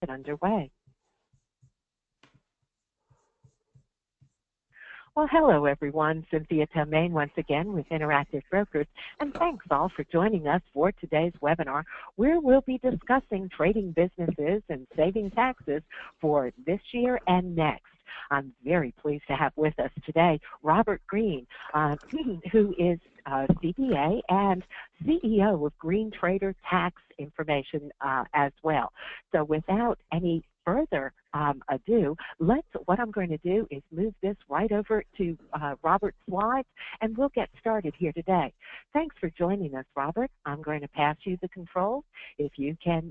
get underway. Well, hello, everyone. Cynthia Tomaine once again with Interactive Brokers, and thanks all for joining us for today's webinar, where we'll be discussing trading businesses and saving taxes for this year and next. I'm very pleased to have with us today Robert Green, who is CPA and CEO of GreenTraderTax information as well. So without any further ado, what I'm going to do is move this right over to Robert's slides, and we'll get started here today. Thanks for joining us, Robert. I'm going to pass you the controls. If you can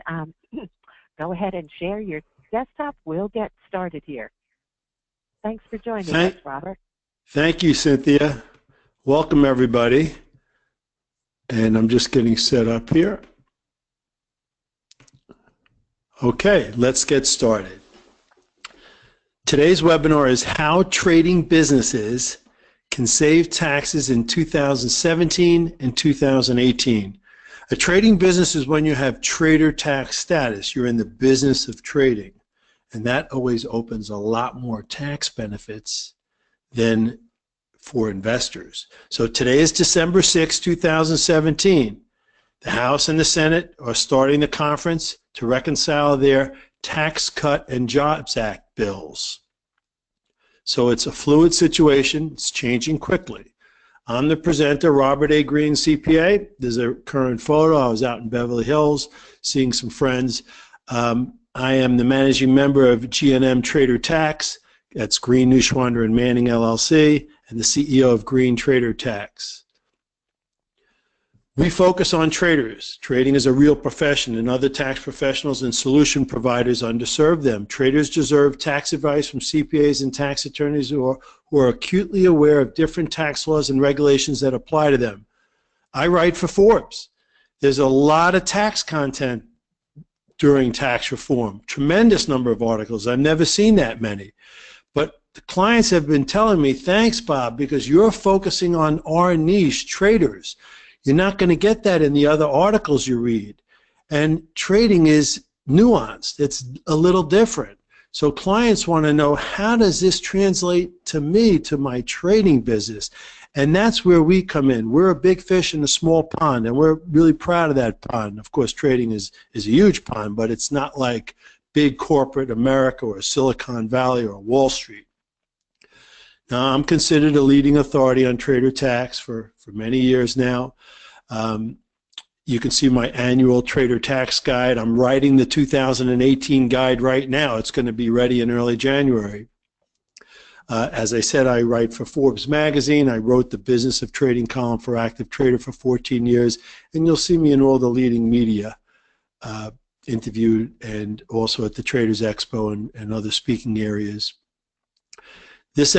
go ahead and share your desktop, we'll get started here. Thanks for joining us, Robert. Thank you, Cynthia. Welcome, everybody. And I'm just getting set up here. Okay, let's get started. Today's webinar is how trading businesses can save taxes in 2017 and 2018. A trading business is when you have trader tax status. You're in the business of trading. And that always opens a lot more tax benefits than for investors. So today is December 6, 2017. The House and the Senate are starting the conference to reconcile their Tax Cut and Jobs Act bills. So it's a fluid situation. It's changing quickly. I'm the presenter, Robert A. Green, CPA. There's a current photo. I was out in Beverly Hills seeing some friends. I am the managing member of GreenTraderTax. That's Green, Neuschwander, and Manning, LLC, and the CEO of GreenTraderTax. We focus on traders. Trading is a real profession, and other tax professionals and solution providers underserve them. Traders deserve tax advice from CPAs and tax attorneys who are acutely aware of different tax laws and regulations that apply to them. I write for Forbes. There's a lot of tax content during tax reform. Tremendous number of articles. I've never seen that many. But the clients have been telling me, thanks, Bob, because you're focusing on our niche, traders. You're not going to get that in the other articles you read. And trading is nuanced. It's a little different. So clients want to know, how does this translate to me, to my trading business? And that's where we come in. We're a big fish in a small pond, and we're really proud of that pond. Of course, trading is a huge pond, but it's not like big corporate America or Silicon Valley or Wall Street. Now, I'm considered a leading authority on trader tax for many years now. You can see my annual trader tax guide. I'm writing the 2018 guide right now. It's going to be ready in early January. As I said, I write for Forbes magazine. I wrote the Business of Trading column for Active Trader for 14 years, and you'll see me in all the leading media, interviewed, and also at the Traders Expo and other speaking areas. This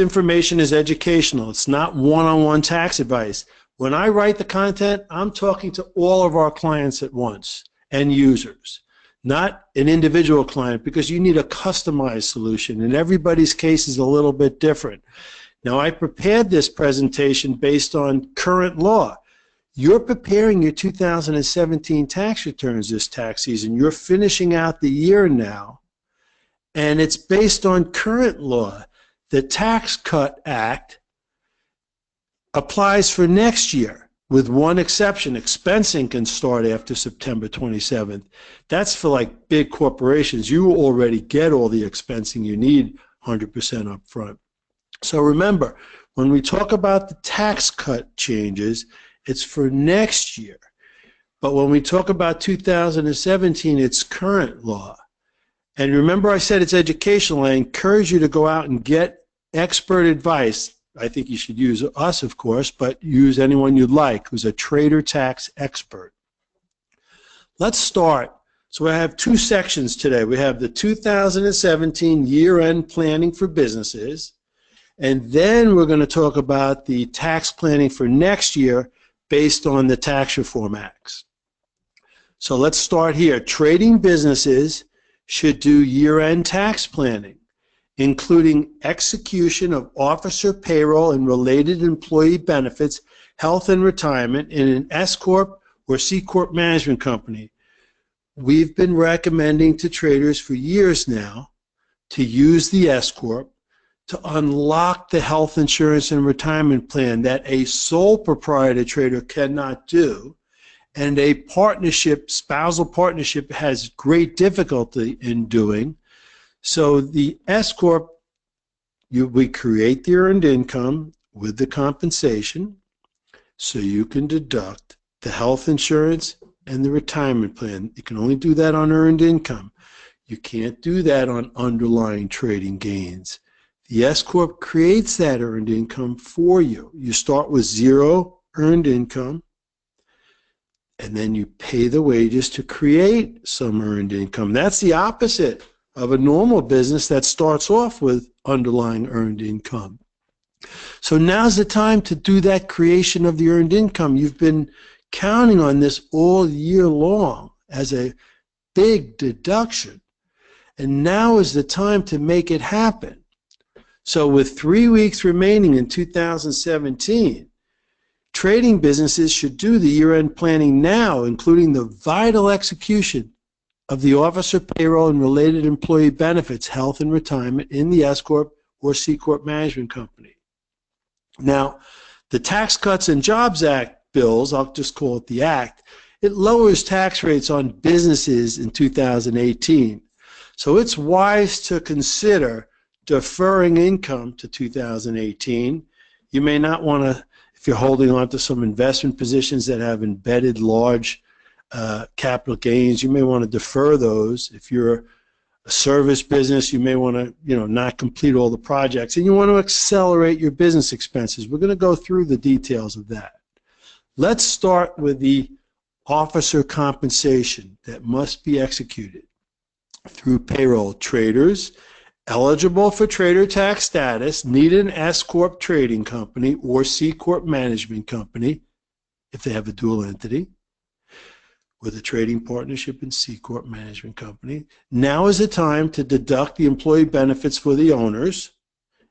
information is educational. It's not one-on-one tax advice. When I write the content, I'm talking to all of our clients at once and users. Not an individual client, because you need a customized solution, and everybody's case is a little bit different. Now, I prepared this presentation based on current law. You're preparing your 2017 tax returns this tax season. You're finishing out the year now, and it's based on current law. The Tax Cut Act applies for next year. With one exception, expensing can start after September 27th. That's for like big corporations. You already get all the expensing you need 100% up front. So remember, when we talk about the tax cut changes, it's for next year. But when we talk about 2017, it's current law. And remember, I said it's educational. I encourage you to go out and get expert advice. I think you should use us, of course, but use anyone you'd like who's a trader tax expert. Let's start. So I have two sections today. We have the 2017 year-end planning for businesses, and then we're going to talk about the tax planning for next year based on the Tax Reform Acts. So let's start here. Trading businesses should do year-end tax planning, including execution of officer payroll and related employee benefits, health and retirement in an S Corp or C Corp management company. we've been recommending to traders for years now to use the S Corp to unlock the health insurance and retirement plan that a sole proprietor trader cannot do, and a partnership, spousal partnership, has great difficulty in doing. So the S Corp, we create the earned income with the compensation, so you can deduct the health insurance and the retirement plan. You can only do that on earned income. You can't do that on underlying trading gains. The S Corp creates that earned income for you. You start with 0 earned income, and then you pay the wages to create some earned income. That's the opposite of a normal business that starts off with underlying earned income. So now's the time to do that creation of the earned income. You've been counting on this all year long as a big deduction, and now is the time to make it happen. So with 3 weeks remaining in 2017, trading businesses should do the year-end planning now, including the vital execution of the officer payroll and related employee benefits, health and retirement, in the S Corp or C Corp management company. Now, the Tax Cuts and Jobs Act bills, I'll just call it the Act, it lowers tax rates on businesses in 2018. So it's wise to consider deferring income to 2018. You may not want to, if you're holding on to some investment positions that have embedded large capital gains, you may want to defer those. If you're a service business, you may want to, not complete all the projects, and you want to accelerate your business expenses. We're going to go through the details of that. Let's start with the officer compensation that must be executed through payroll. Traders eligible for trader tax status need an S Corp trading company or C Corp management company if they have a dual entity with a trading partnership and C Corp management company. Now is the time to deduct the employee benefits for the owners,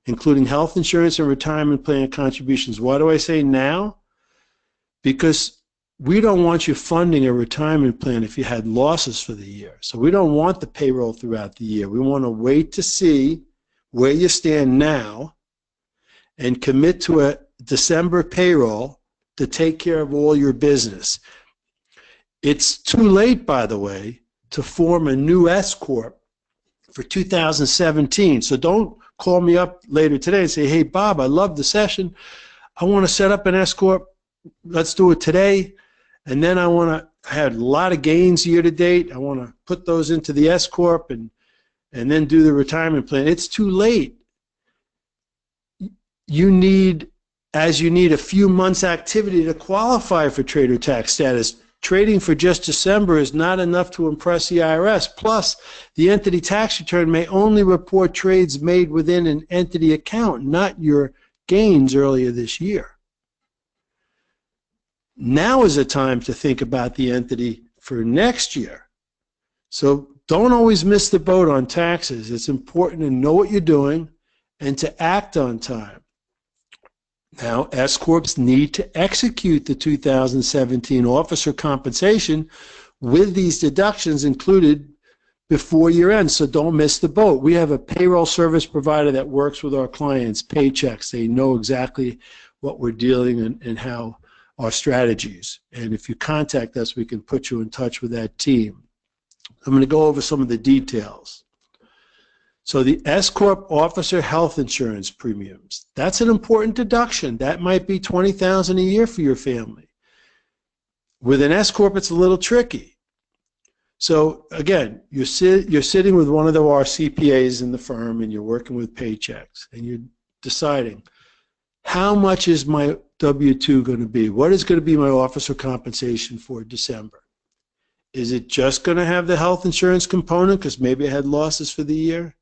including health insurance and retirement plan contributions. Why do I say now? Because we don't want you funding a retirement plan if you had losses for the year. So we don't want the payroll throughout the year. We want to wait to see where you stand now and commit to a December payroll to take care of all your business. It's too late, by the way, to form a new S Corp for 2017. So don't call me up later today and say, hey, Bob, I love the session. I want to set up an S Corp. Let's do it today. And then I had a lot of gains year to date. I want to put those into the S Corp and then do the retirement plan. It's too late. You need a few months activity to qualify for trader tax status. Trading for just December is not enough to impress the IRS. Plus, the entity tax return may only report trades made within an entity account, not your gains earlier this year. Now is the time to think about the entity for next year. So don't always miss the boat on taxes. It's important to know what you're doing and to act on time. Now, S Corps need to execute the 2017 officer compensation with these deductions included before year end, so don't miss the boat. We have a payroll service provider that works with our clients, Paychecks. They know exactly what we're dealing and how our strategies. And if you contact us, we can put you in touch with that team. I'm going to go over some of the details. So the S Corp officer health insurance premiums, that's an important deduction. That might be $20,000 a year for your family. With an S Corp, it's a little tricky. So again, you're sitting with one of our CPAs in the firm and you're working with Paychecks and you're deciding, how much is my W-2 going to be? What is going to be my officer compensation for December? Is it just going to have the health insurance component because maybe I had losses for the year?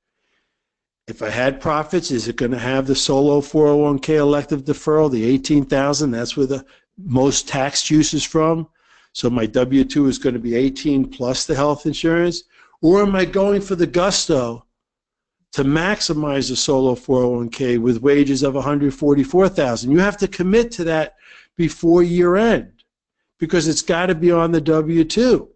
If I had profits, is it going to have the solo 401k elective deferral, the $18,000? That's where the most tax juice is from. So my W-2 is going to be 18 plus the health insurance? Or am I going for the gusto to maximize the solo 401k with wages of $144,000? You have to commit to that before year end because it's got to be on the W-2.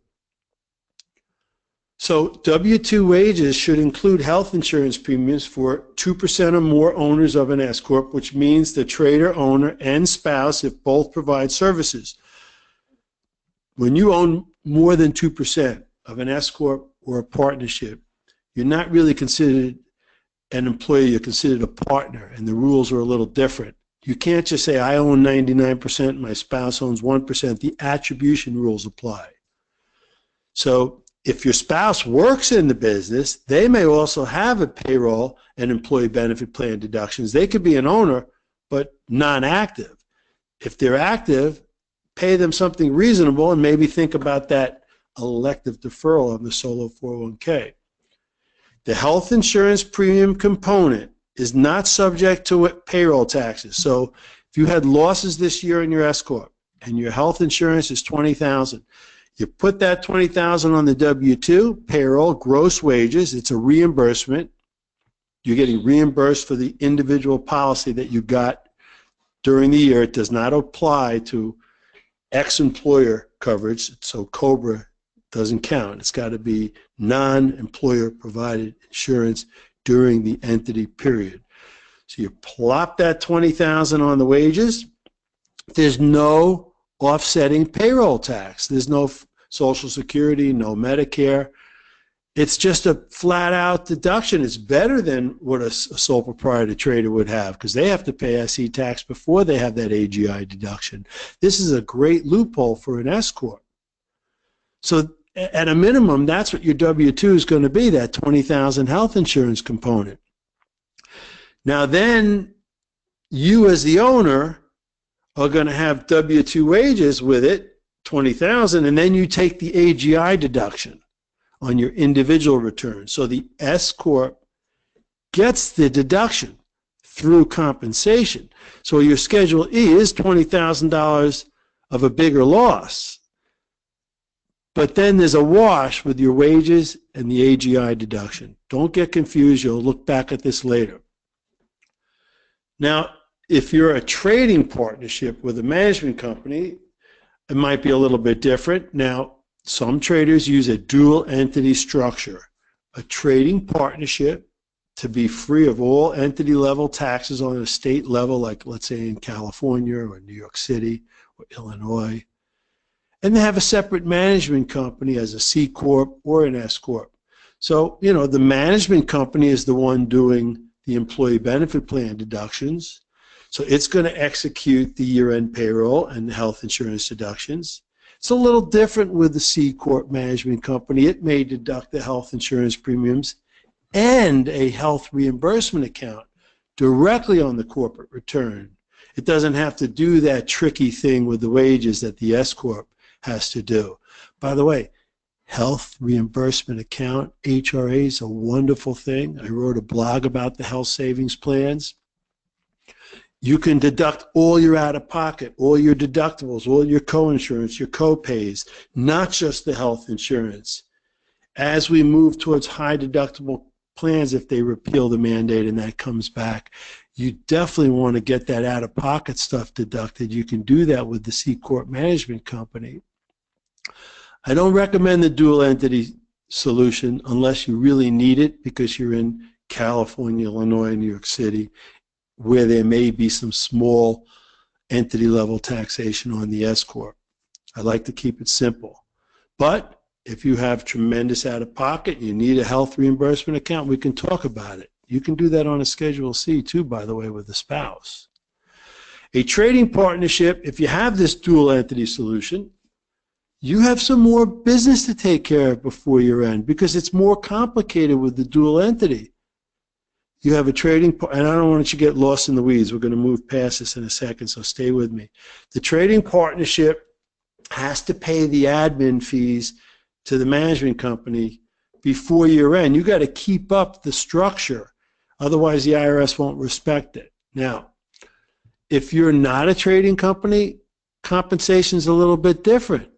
So W-2 wages should include health insurance premiums for 2% or more owners of an S Corp, which means the trader, owner, and spouse if both provide services. When you own more than 2% of an S Corp or a partnership, you're not really considered an employee, you're considered a partner, and the rules are a little different. You can't just say, I own 99%, my spouse owns 1%. The attribution rules apply. So if your spouse works in the business, they may also have a payroll and employee benefit plan deductions. They could be an owner, but non-active. If they're active, pay them something reasonable and maybe think about that elective deferral on the solo 401k. The health insurance premium component is not subject to payroll taxes. So if you had losses this year in your S Corp and your health insurance is $20,000, you put that $20,000 on the W-2, payroll, gross wages, it's a reimbursement. You're getting reimbursed for the individual policy that you got during the year. It does not apply to ex-employer coverage, so COBRA doesn't count. It's got to be non-employer provided insurance during the entity period. So you plop that $20,000 on the wages. There's no offsetting payroll tax. There's no Social Security, no Medicare. It's just a flat-out deduction. It's better than what a sole proprietor trader would have because they have to pay SE tax before they have that AGI deduction. This is a great loophole for an S Corp. So at a minimum, that's what your W-2 is going to be, that $20,000 health insurance component. Now then, you as the owner are going to have W-2 wages with it, $20,000, and then you take the AGI deduction on your individual return. So the S Corp gets the deduction through compensation. So your Schedule E is $20,000 of a bigger loss. But then there's a wash with your wages and the AGI deduction. Don't get confused. You'll look back at this later. Now, if you're a trading partnership with a management company, it might be a little bit different. Now, some traders use a dual entity structure, a trading partnership to be free of all entity level taxes on a state level, like let's say in California or New York City or Illinois. And they have a separate management company as a C Corp or an S Corp. So, you know, the management company is the one doing the employee benefit plan deductions. So it's going to execute the year-end payroll and the health insurance deductions. It's a little different with the C Corp management company. It may deduct the health insurance premiums and a health reimbursement account directly on the corporate return. It doesn't have to do that tricky thing with the wages that the S Corp has to do. By the way, health reimbursement account, HRA, is a wonderful thing. I wrote a blog about the health savings plans. You can deduct all your out-of-pocket, all your deductibles, all your co-insurance, your co-pays, not just the health insurance. As we move towards high deductible plans, if they repeal the mandate and that comes back, you definitely want to get that out-of-pocket stuff deducted. You can do that with the C Corp management company. I don't recommend the dual entity solution unless you really need it because you're in California, Illinois, New York City, where there may be some small entity level taxation on the S Corp. I like to keep it simple. But if you have tremendous out-of-pocket, you need a health reimbursement account, we can talk about it. You can do that on a Schedule C too, by the way, with a spouse. A trading partnership, if you have this dual entity solution, you have some more business to take care of before year end because it's more complicated with the dual entity. You have a trading, and I don't want you to get lost in the weeds. We're going to move past this in a second, so stay with me. The trading partnership has to pay the admin fees to the management company before year end. You got to keep up the structure, otherwise the IRS won't respect it. Now, if you're not a trading company, compensation is a little bit different.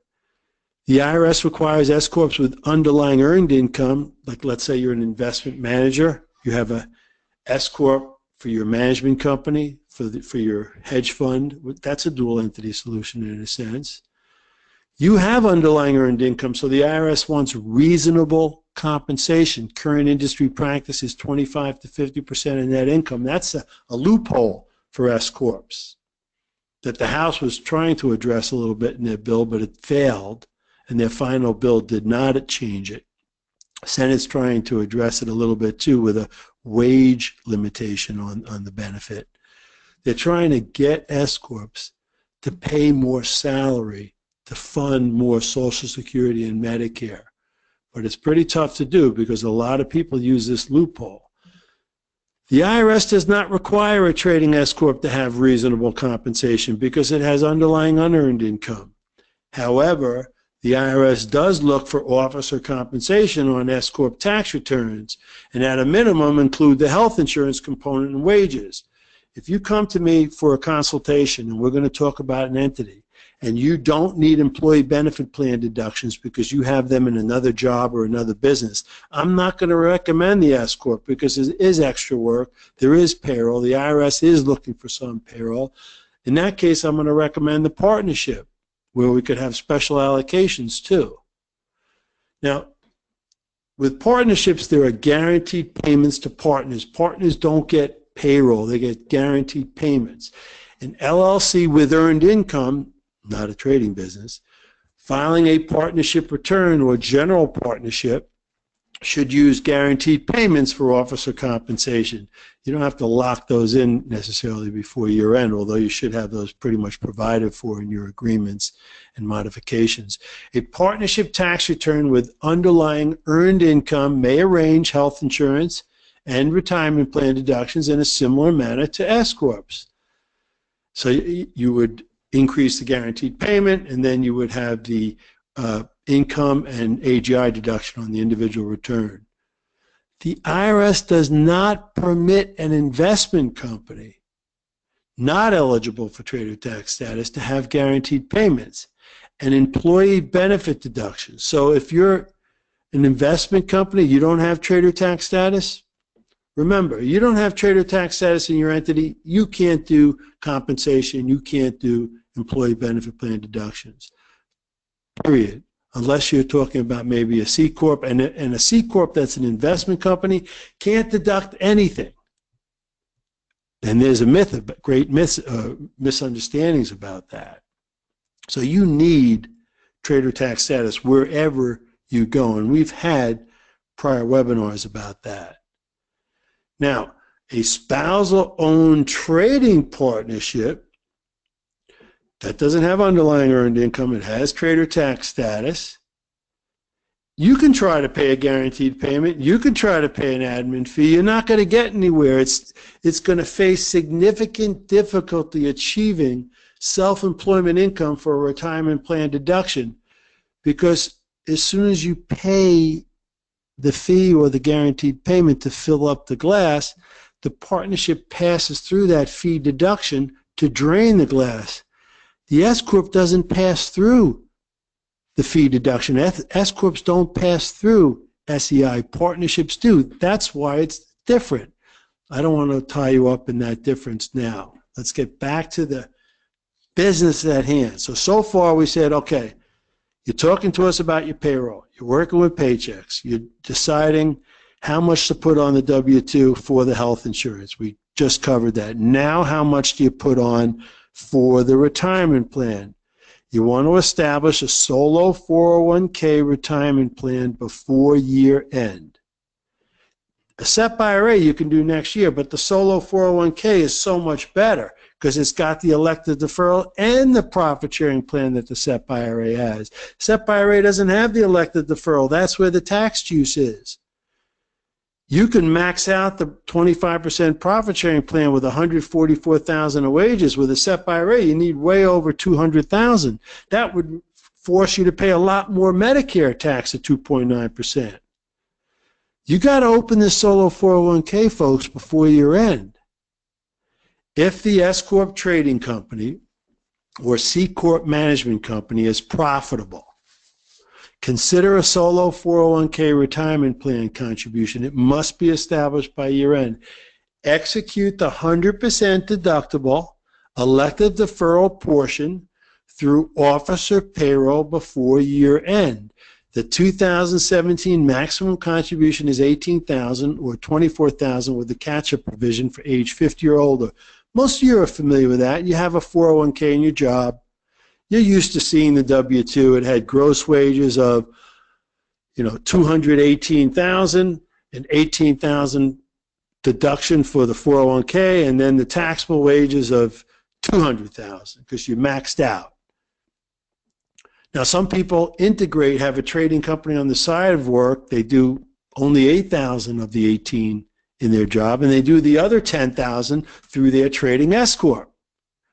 The IRS requires S Corps with underlying earned income, like let's say you're an investment manager, you have a S Corp for your management company, for your hedge fund. That's a dual entity solution in a sense. You have underlying earned income, so the IRS wants reasonable compensation. Current industry practice is 25 to 50% of net income. That's a loophole for S corps that the House was trying to address a little bit in their bill, but it failed, and their final bill did not change it. Senate's trying to address it a little bit too with a wage limitation on the benefit. They're trying to get S corps to pay more salary to fund more Social Security and Medicare. But it's pretty tough to do because a lot of people use this loophole. The IRS does not require a trading S corp to have reasonable compensation because it has underlying unearned income. However, the IRS does look for officer compensation on S corp tax returns and at a minimum include the health insurance component and wages. If you come to me for a consultation and we're going to talk about an entity and you don't need employee benefit plan deductions because you have them in another job or another business, I'm not going to recommend the S corp because it is extra work. There is payroll. The IRS is looking for some payroll. In that case, I'm going to recommend the partnership, where we could have special allocations too. Now, with partnerships, there are guaranteed payments to partners. Partners don't get payroll, they get guaranteed payments. An LLC with earned income, not a trading business, filing a partnership return or general partnership should use guaranteed payments for officer compensation. You don't have to lock those in necessarily before year end, although you should have those pretty much provided for in your agreements and modifications. A partnership tax return with underlying earned income may arrange health insurance and retirement plan deductions in a similar manner to S corps. So you would increase the guaranteed payment, and then you would have the income and AGI deduction on the individual return. The IRS does not permit an investment company not eligible for trader tax status to have guaranteed payments and employee benefit deductions. So if you're an investment company, you don't have trader tax status, remember, you don't have trader tax status in your entity, you can't do compensation, you can't do employee benefit plan deductions, period. Unless you're talking about maybe a C corp, and a C corp that's an investment company can't deduct anything. And there's a myth, great misunderstandings about that. So you need trader tax status wherever you go, and we've had prior webinars about that. Now, a spousal-owned trading partnership that doesn't have underlying earned income, it has trader tax status. You can try to pay a guaranteed payment. You can try to pay an admin fee. You're not going to get anywhere. It's going to face significant difficulty achieving self-employment income for a retirement plan deduction, because as soon as you pay the fee or the guaranteed payment to fill up the glass, the partnership passes through that fee deduction to drain the glass. The S corp doesn't pass through the fee deduction. S corps don't pass through SEI. Partnerships do. That's why it's different. I don't want to tie you up in that difference now. Let's get back to the business at hand. So far we said, okay, you're talking to us about your payroll. You're working with paychecks. You're deciding how much to put on the W-2 for the health insurance. We just covered that. Now how much do you put on for the retirement plan? You want to establish a solo 401k retirement plan before year end. A SEP IRA you can do next year, but the solo 401k is so much better because it's got the elected deferral and the profit sharing plan that the SEP IRA has. SEP IRA doesn't have the elected deferral. That's where the tax juice is. You can max out the 25% profit sharing plan with $144,000 of wages. With a SEP IRA, you need way over $200,000. That would force you to pay a lot more Medicare tax at 2.9%. You got to open this solo 401k, folks, before year end. If the S corp trading company or C corp management company is profitable, consider a solo 401k retirement plan contribution. It must be established by year end. Execute the 100% deductible elective deferral portion through officer payroll before year end. The 2017 maximum contribution is $18,000 or $24,000 with the catch-up provision for age 50 or older. Most of you are familiar with that. You have a 401k in your job. You're used to seeing the W-2. It had gross wages of, $218,000 and $18,000 deduction for the 401k, and then the taxable wages of $200,000 because you maxed out. Now, some people integrate, have a trading company on the side of work. They do only $8,000 of the 18 in their job, and they do the other $10,000 through their trading S corp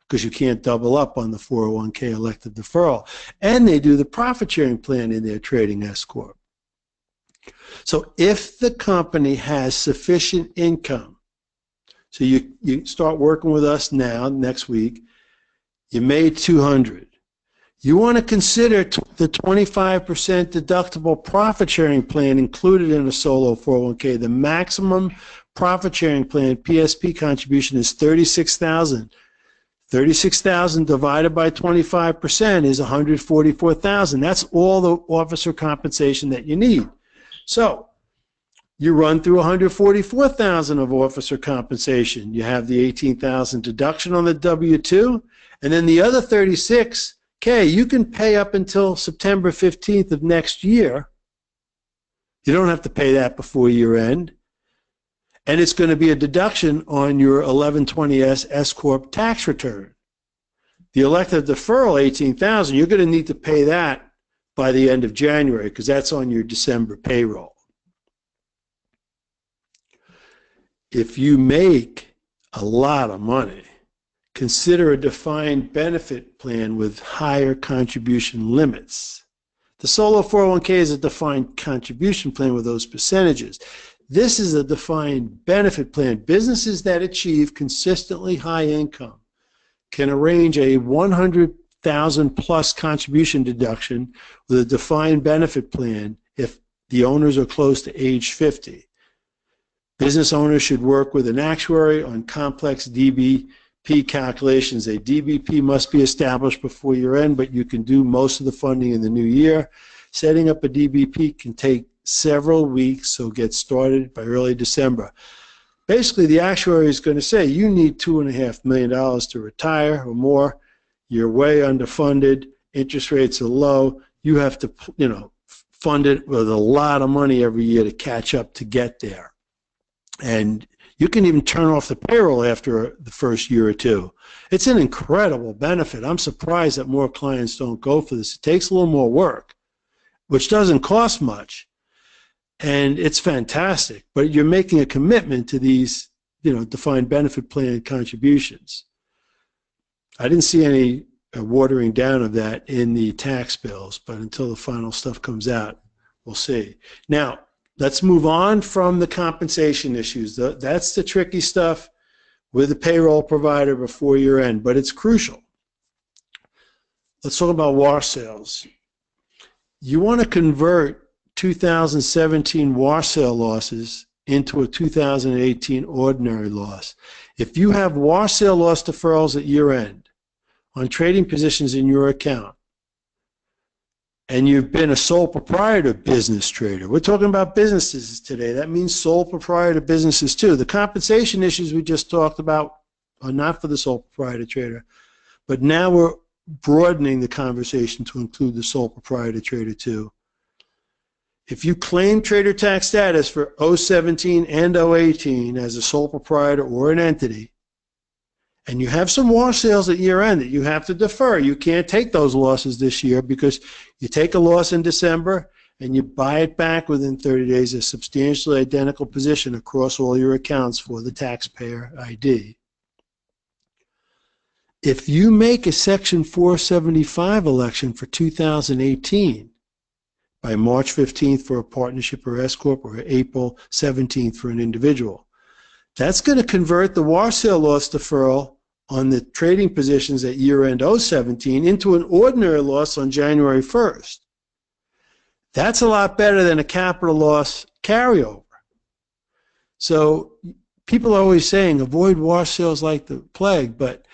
because you can't double up on the 401k elective deferral. And they do the profit sharing plan in their trading S corp. So if the company has sufficient income, so you start working with us now, next week, you made $200. You want to consider the 25% deductible profit sharing plan included in a solo 401k. The maximum profit sharing plan PSP contribution is $36,000. $36,000 divided by 25% is $144,000. That's all the officer compensation that you need. So you run through $144,000 of officer compensation. You have the $18,000 deduction on the W-2, and then the other $36,000 you can pay up until September 15th of next year. You don't have to pay that before year end. And it's going to be a deduction on your 1120S S Corp tax return. The elective deferral, $18,000, you're going to need to pay that by the end of January because that's on your December payroll. If you make a lot of money, consider a defined benefit plan with higher contribution limits. The solo 401k is a defined contribution plan with those percentages. This is a defined benefit plan. Businesses that achieve consistently high income can arrange a $100,000 plus contribution deduction with a defined benefit plan if the owners are close to age 50. Business owners should work with an actuary on complex DBP calculations. A DBP must be established before year end, but you can do most of the funding in the new year. Setting up a DBP can take several weeks, so get started by early December. Basically, the actuary is going to say you need $2.5 million to retire or more. You're way underfunded. Interest rates are low. You have to, fund it with a lot of money every year to catch up to get there. And you can even turn off the payroll after the first year or two. It's an incredible benefit. I'm surprised that more clients don't go for this. It takes a little more work, which doesn't cost much. And it's fantastic. But you're making a commitment to these, defined benefit plan contributions. I didn't see any watering down of that in the tax bills, but until the final stuff comes out, we'll see. Now, let's move on from the compensation issues. That's the tricky stuff with the payroll provider before year end, but it's crucial. Let's talk about wash sales. You want to convert 2017 wash sale losses into a 2018 ordinary loss. If you have wash sale loss deferrals at year end on trading positions in your account, and you've been a sole proprietor business trader. We're talking about businesses today. That means sole proprietor businesses too. The compensation issues we just talked about are not for the sole proprietor trader, but now we're broadening the conversation to include the sole proprietor trader too. If you claim trader tax status for 017 and 018 as a sole proprietor or an entity, and you have some wash sales at year end that you have to defer, you can't take those losses this year because you take a loss in December and you buy it back within 30 days, a substantially identical position across all your accounts for the taxpayer ID. If you make a Section 475 election for 2018 by March 15th for a partnership or S Corp or April 17th for an individual, that's going to convert the wash sale loss deferral on the trading positions at year-end 017 into an ordinary loss on January 1st. That's a lot better than a capital loss carryover. So people are always saying avoid wash sales like the plague, but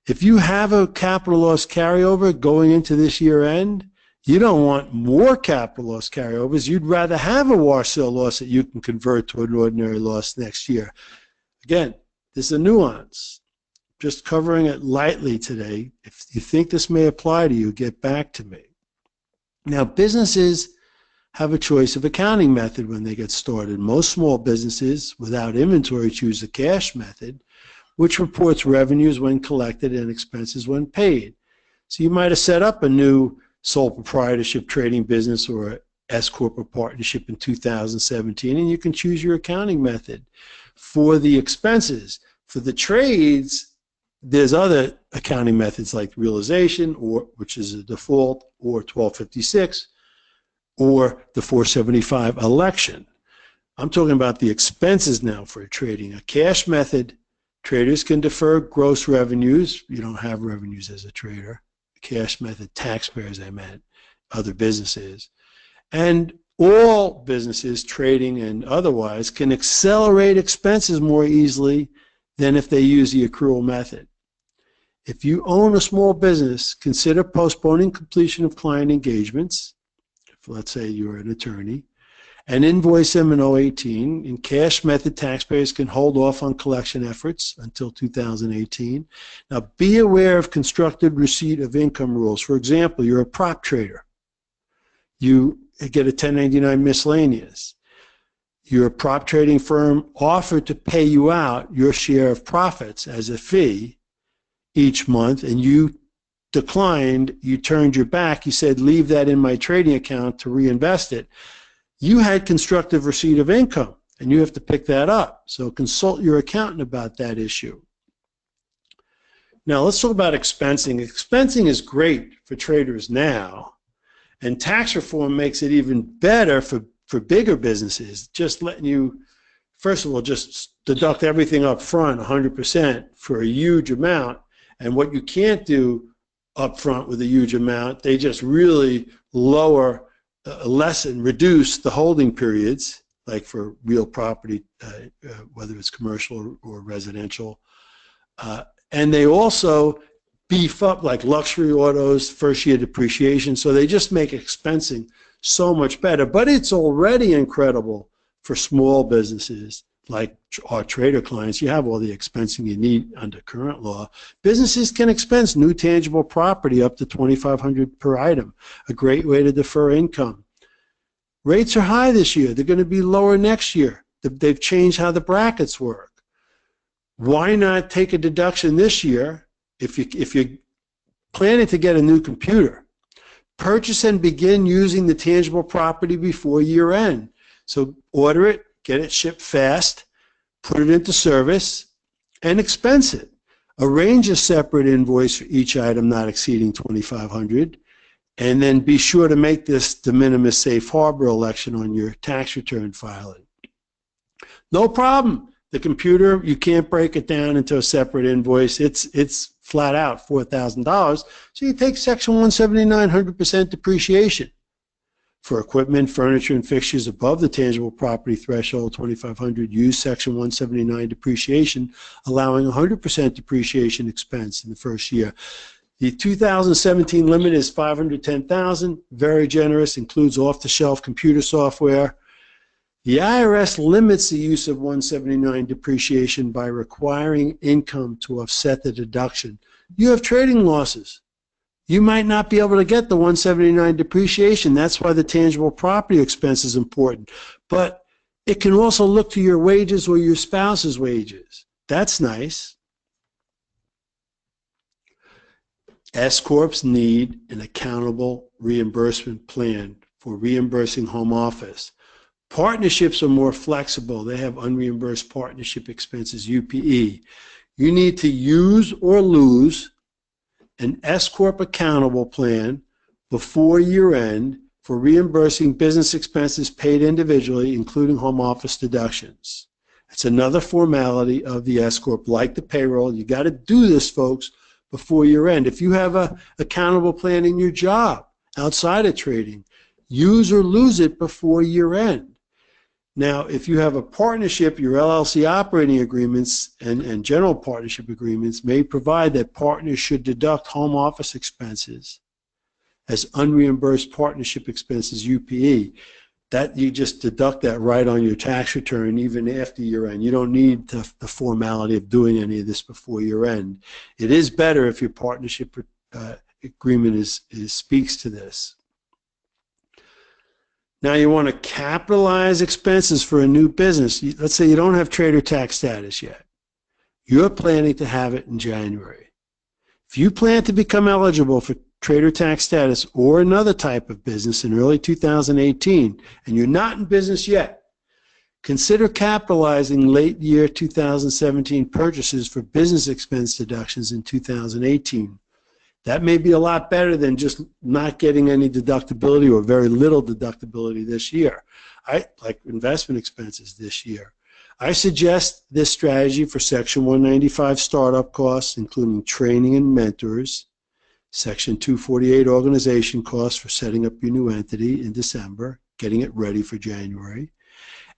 if you have a capital loss carryover going into this year-end, You don't want more capital loss carryovers. You'd rather have a wash sale loss that you can convert to an ordinary loss next year. Again, there's a nuance. Just covering it lightly today. If you think this may apply to you, get back to me. Now, businesses have a choice of accounting method when they get started. Most small businesses without inventory choose the cash method, which reports revenues when collected and expenses when paid. So you might have set up a new sole proprietorship trading business or S corporate partnership in 2017, and you can choose your accounting method. For the expenses, for the trades, there's other accounting methods like realization, or which is a default, or 1256, or the 475 election. I'm talking about the expenses now for trading. A cash method, traders can defer gross revenues. You don't have revenues as a trader. A cash method, taxpayers, I meant, other businesses. And all businesses, trading and otherwise, can accelerate expenses more easily than if they use the accrual method. If you own a small business, consider postponing completion of client engagements. If, let's say, you're an attorney, and invoice them in 2018. In cash method, taxpayers can hold off on collection efforts until 2018. Now, be aware of constructed receipt of income rules. For example, you're a prop trader. You get a 1099 miscellaneous. Your prop trading firm offered to pay you out your share of profits as a fee each month, and you declined. You turned your back. You said, leave that in my trading account to reinvest it. You had constructive receipt of income, and you have to pick that up. So consult your accountant about that issue. Now let's talk about expensing. Expensing is great for traders now, and tax reform makes it even better for bigger businesses, just letting you, first of all, just deduct everything up front, 100% for a huge amount. And what you can't do up front with a huge amount, they just really lower, lessen, reduce the holding periods, like for real property, whether it's commercial or residential. And they also beef up, like luxury autos, first year depreciation. So they just make expensing so much better. But it's already incredible for small businesses like our trader clients. You have all the expensing you need under current law. Businesses can expense new tangible property up to $2,500 per item, a great way to defer income. Rates are high this year. They're going to be lower next year. They've changed how the brackets work. Why not take a deduction this year if you're planning to get a new computer? Purchase and begin using the tangible property before year end. So order it, get it shipped fast, put it into service, and expense it. Arrange a separate invoice for each item not exceeding $2,500, and then be sure to make this de minimis safe harbor election on your tax return filing. No problem. The computer, you can't break it down into a separate invoice. It's flat out $4,000. So you take Section 179, 100% depreciation. For equipment, furniture, and fixtures above the tangible property threshold, $2,500, use Section 179 depreciation, allowing 100% depreciation expense in the first year. The 2017 limit is $510,000, very generous, includes off-the-shelf computer software. The IRS limits the use of 179 depreciation by requiring income to offset the deduction. You have trading losses. You might not be able to get the 179 depreciation. That's why the tangible property expense is important. But it can also look to your wages or your spouse's wages. That's nice. S-corps need an accountable reimbursement plan for reimbursing home office. Partnerships are more flexible. They have unreimbursed partnership expenses, UPE. You need to use or lose an S-corp accountable plan before year end for reimbursing business expenses paid individually, including home office deductions. It's another formality of the S-corp, like the payroll. You got to do this, folks, before year end. If you have an accountable plan in your job outside of trading, use or lose it before year end. Now, if you have a partnership, your LLC operating agreements and general partnership agreements may provide that partners should deduct home office expenses as unreimbursed partnership expenses, UPE. That you just deduct that right on your tax return even after year end. You don't need the formality of doing any of this before year end. It is better if your partnership agreement speaks to this. Now you want to capitalize expenses for a new business. Let's say you don't have trader tax status yet. You're planning to have it in January. If you plan to become eligible for trader tax status or another type of business in early 2018, and you're not in business yet, consider capitalizing late year 2017 purchases for business expense deductions in 2018. That may be a lot better than just not getting any deductibility or very little deductibility this year. Like investment expenses this year. I suggest this strategy for Section 195 startup costs, including training and mentors, Section 248 organization costs for setting up your new entity in December, getting it ready for January,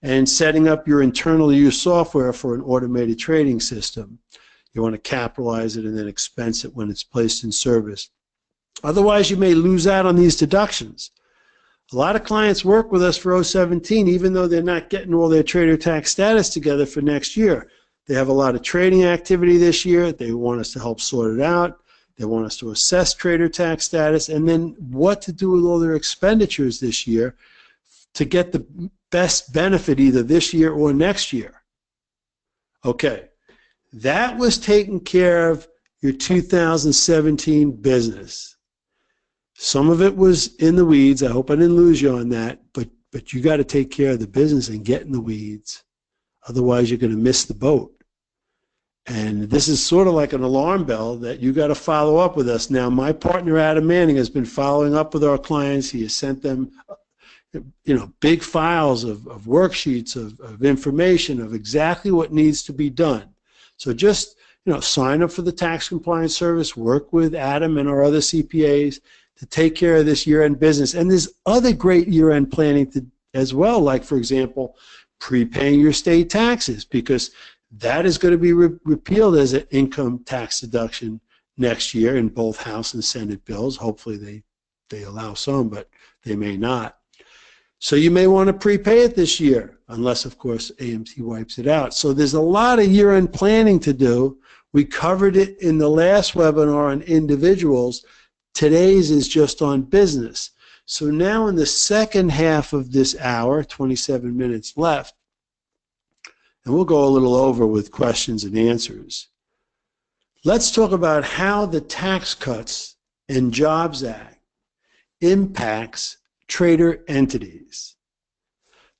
and setting up your internal use software for an automated trading system. You want to capitalize it and then expense it when it's placed in service. Otherwise, you may lose out on these deductions. A lot of clients work with us for 2017, even though they're not getting all their trader tax status together for next year. They have a lot of trading activity this year. They want us to help sort it out. They want us to assess trader tax status and then what to do with all their expenditures this year to get the best benefit either this year or next year. Okay, that was taking care of your 2017 business. Some of it was in the weeds. I hope I didn't lose you on that, but you got to take care of the business and get in the weeds. Otherwise, you're going to miss the boat. And this is sort of like an alarm bell that you got to follow up with us. Now, my partner, Adam Manning, has been following up with our clients. He has sent them, big files of worksheets, of information, of exactly what needs to be done. So just, sign up for the tax compliance service, work with Adam and our other CPAs to take care of this year-end business. And there's other great year-end planning as well, like, for example, prepaying your state taxes, because that is going to be repealed as an income tax deduction next year in both House and Senate bills. Hopefully they allow some, but they may not. So you may want to prepay it this year, unless, of course, AMT wipes it out. So there's a lot of year-end planning to do. We covered it in the last webinar on individuals. Today's is just on business. So now in the second half of this hour, 27 minutes left, and we'll go a little over with questions and answers. Let's talk about how the Tax Cuts and Jobs Act impacts trader entities.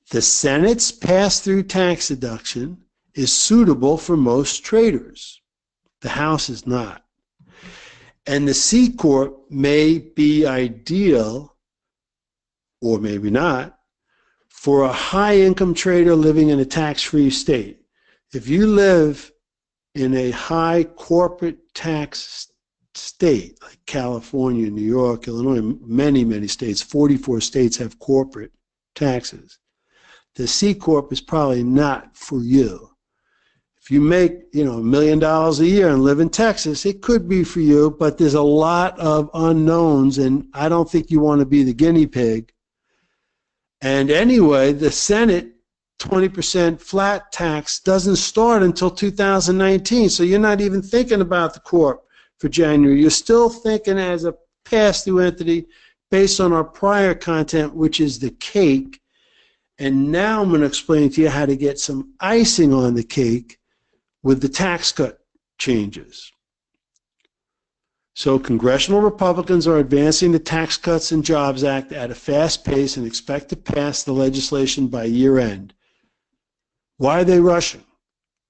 The Senate's pass-through tax deduction is suitable for most traders. The House is not. And the C Corp may be ideal, or maybe not, for a high-income trader living in a tax-free state. If you live in a high corporate tax state, like California, New York, Illinois, many states, 44 states have corporate taxes, the C Corp is probably not for you. If you make, $1 million a year and live in Texas, it could be for you, but there's a lot of unknowns, and I don't think you want to be the guinea pig. And anyway, the Senate 20% flat tax doesn't start until 2019, so you're not even thinking about the Corp for January. You're still thinking as a pass-through entity based on our prior content, which is the cake. And now I'm going to explain to you how to get some icing on the cake with the tax cut changes. So congressional Republicans are advancing the Tax Cuts and Jobs Act at a fast pace and expect to pass the legislation by year end. Why are they rushing?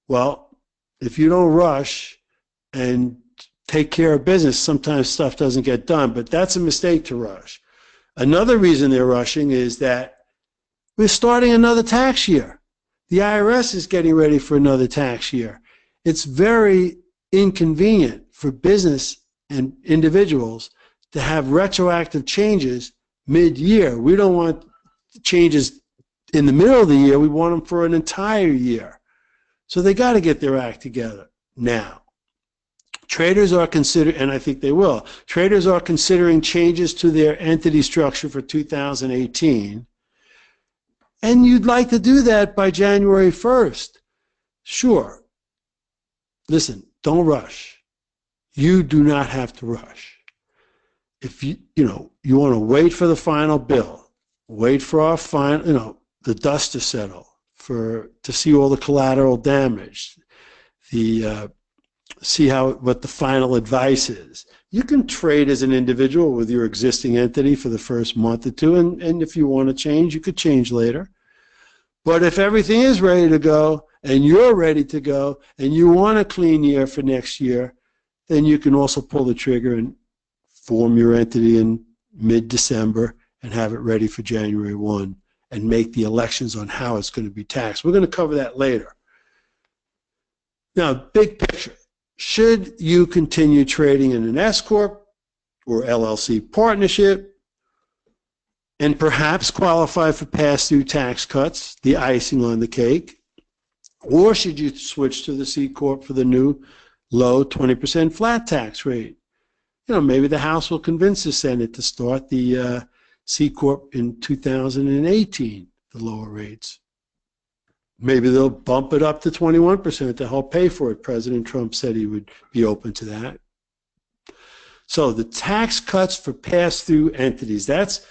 Well, if you don't rush and take care of business, sometimes stuff doesn't get done, but that's a mistake to rush. Another reason they're rushing is that we're starting another tax year. The IRS is getting ready for another tax year. It's very inconvenient for business and individuals to have retroactive changes mid-year. We don't want changes in the middle of the year. We want them for an entire year. So they got to get their act together now. Traders are considering, and I think they will, traders are considering changes to their entity structure for 2018. And you'd like to do that by January 1st. Sure. Listen, don't rush. You do not have to rush. If you want to wait for the final bill, wait for our final, the dust to settle, to see all the collateral damage, see what the final advice is. You can trade as an individual with your existing entity for the first month or two, and if you want to change, you could change later. But if everything is ready to go, and you're ready to go, and you want a clean year for next year, then you can also pull the trigger and form your entity in mid-December and have it ready for January 1 and make the elections on how it's going to be taxed. We're going to cover that later. Now, big picture. Should you continue trading in an S-Corp or LLC partnership and perhaps qualify for pass-through tax cuts, the icing on the cake? Or should you switch to the C-Corp for the new low 20% flat tax rate? Maybe the House will convince the Senate to start the C-Corp in 2018, the lower rates. Maybe they'll bump it up to 21% to help pay for it. President Trump said he would be open to that. So the tax cuts for pass-through entities, that's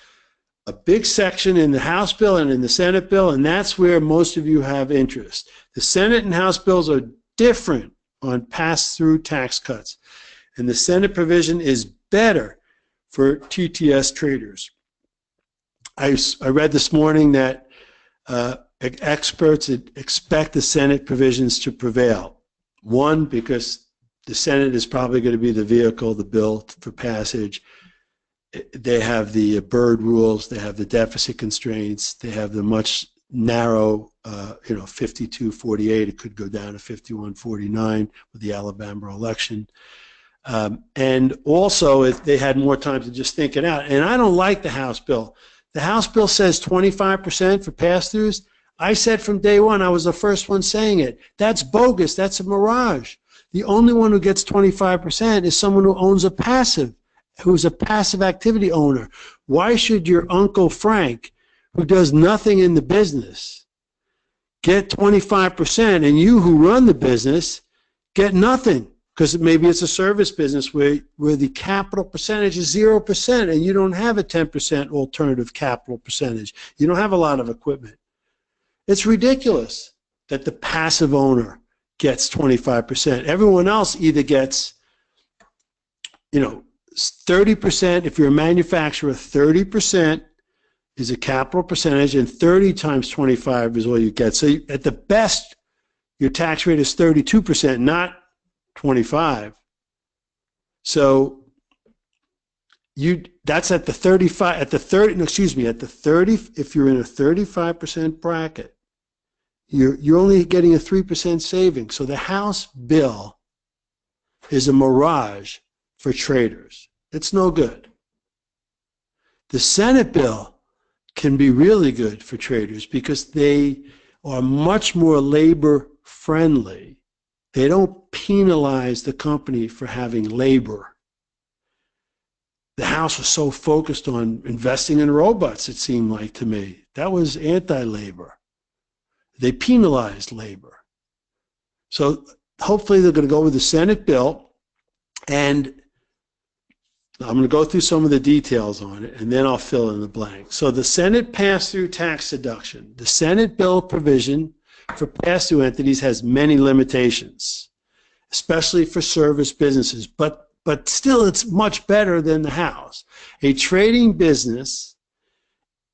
a big section in the House bill and in the Senate bill, and that's where most of you have interest. The Senate and House bills are different on pass-through tax cuts, and the Senate provision is better for TTS traders. I read this morning that experts expect the Senate provisions to prevail. One, because the Senate is probably going to be the vehicle, the bill for passage. They have the Byrd rules, they have the deficit constraints, they have the much narrow, 52-48. It could go down to 51-49 with the Alabama election. And also, if they had more time to just think it out. And I don't like the House bill. The House bill says 25% for pass-throughs. I said from day one, I was the first one saying it. That's bogus. That's a mirage. The only one who gets 25% is someone who owns a passive, who's a passive activity owner. Why should your Uncle Frank, who does nothing in the business, get 25% and you who run the business get nothing? Because maybe it's a service business where the capital percentage is 0% and you don't have a 10% alternative capital percentage. You don't have a lot of equipment. It's ridiculous that the passive owner gets 25%. Everyone else either gets, 30%. If you're a manufacturer, 30% is a capital percentage, and 30 times 25 is all you get. So at the best, your tax rate is 32%, not 25. So that's at the 35, at the 30, no, excuse me, at the 30, if you're in a 35% bracket, you're only getting a 3% saving. So the House bill is a mirage for traders. It's no good. The Senate bill can be really good for traders because they are much more labor friendly. They don't penalize the company for having labor. The House was so focused on investing in robots, it seemed like to me. That was anti-labor. They penalized labor. So hopefully they're going to go with the Senate bill, and I'm going to go through some of the details on it, and then I'll fill in the blanks. So the Senate pass-through tax deduction. The Senate bill provision for pass-through entities has many limitations, especially for service businesses, but still it's much better than the House. A trading business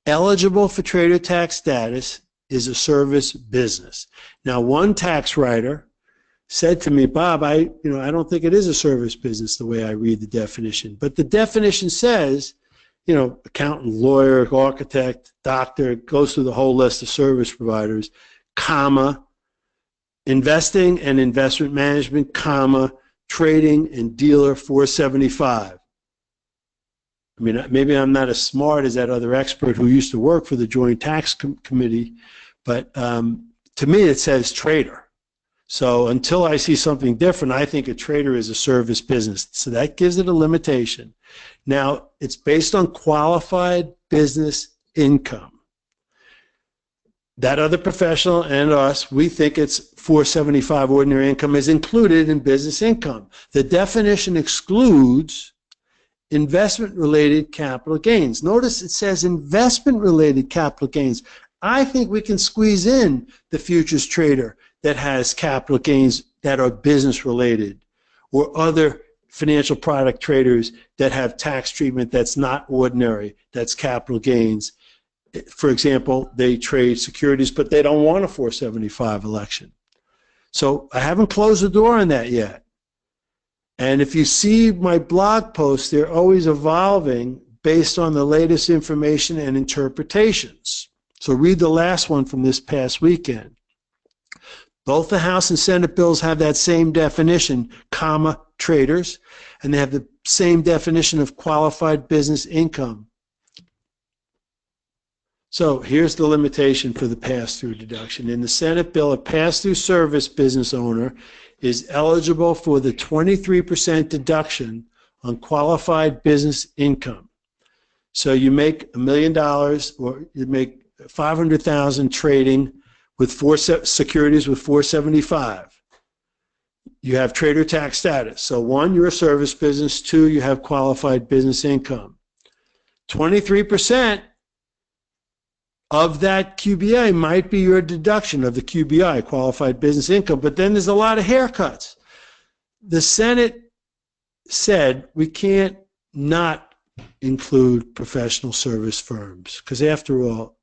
eligible for trader tax status is a service business. Now, one tax writer said to me, Bob, I don't think it is a service business the way I read the definition. But the definition says, accountant, lawyer, architect, doctor, goes through the whole list of service providers, comma, investing and investment management, comma, trading and dealer 475. I mean, maybe I'm not as smart as that other expert who used to work for the Joint Tax Committee, but to me it says trader. So until I see something different, I think a trader is a service business. So that gives it a limitation. Now, it's based on qualified business income. That other professional and us, we think it's 475 ordinary income is included in business income. The definition excludes investment-related capital gains. Notice it says investment-related capital gains. I think we can squeeze in the futures trader that has capital gains that are business-related, or other financial product traders that have tax treatment that's not ordinary, that's capital gains. For example, they trade securities, but they don't want a 475 election. So I haven't closed the door on that yet. And if you see my blog posts, they're always evolving based on the latest information and interpretations. So read the last one from this past weekend. Both the House and Senate bills have that same definition, comma, traders, and they have the same definition of qualified business income. So here's the limitation for the pass-through deduction. In the Senate bill, a pass-through service business owner is eligible for the 23% deduction on qualified business income. So you make $1 million, or you make $500,000 trading with securities with 475. You have trader tax status. So 1, you're a service business. 2, you have qualified business income. 23% of that QBI might be your deduction of the QBI, qualified business income, but then there's a lot of haircuts. The Senate said we can't not include professional service firms, because after all,